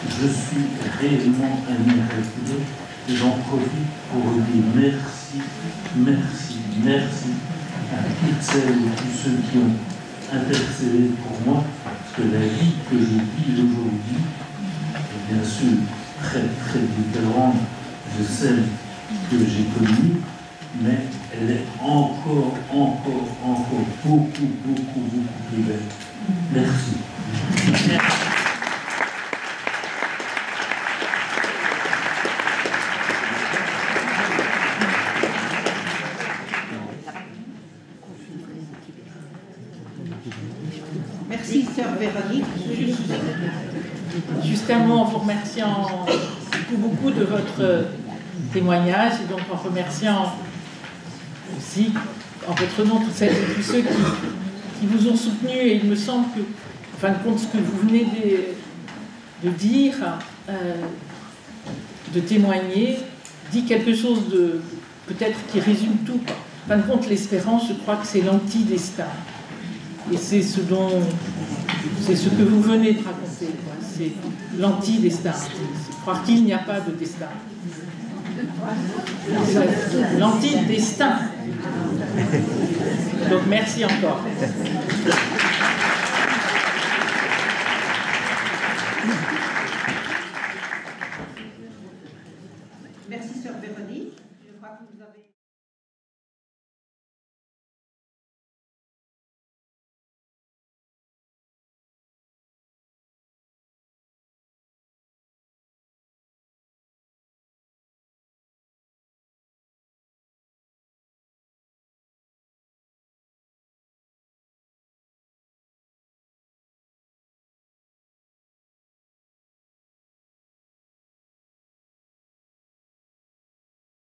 Je suis réellement un miraculeux et j'en profite pour dire merci à toutes celles et tous ceux qui ont intercédé pour moi, parce que la vie que je vis aujourd'hui est bien sûr très différente de celle que j'ai connue, mais elle est encore beaucoup plus belle. Merci.
Merci, sœur Véronique.
Juste un mot en vous remerciant beaucoup de votre témoignage et donc en remerciant aussi en votre nom toutes celles et tous ceux qui vous ont soutenu. Et il me semble que, en fin de compte, ce que vous venez de dire, de témoigner, dit quelque chose de peut-être qui résume tout. En fin de compte, l'espérance, je crois que c'est l'anti-destin. Et c'est ce que vous venez de raconter. C'est l'anti-destin. C'est croire qu'il n'y a pas de destin. L'anti-destin. Donc merci encore.
Merci, sœur Véronique. Je crois que vous avez...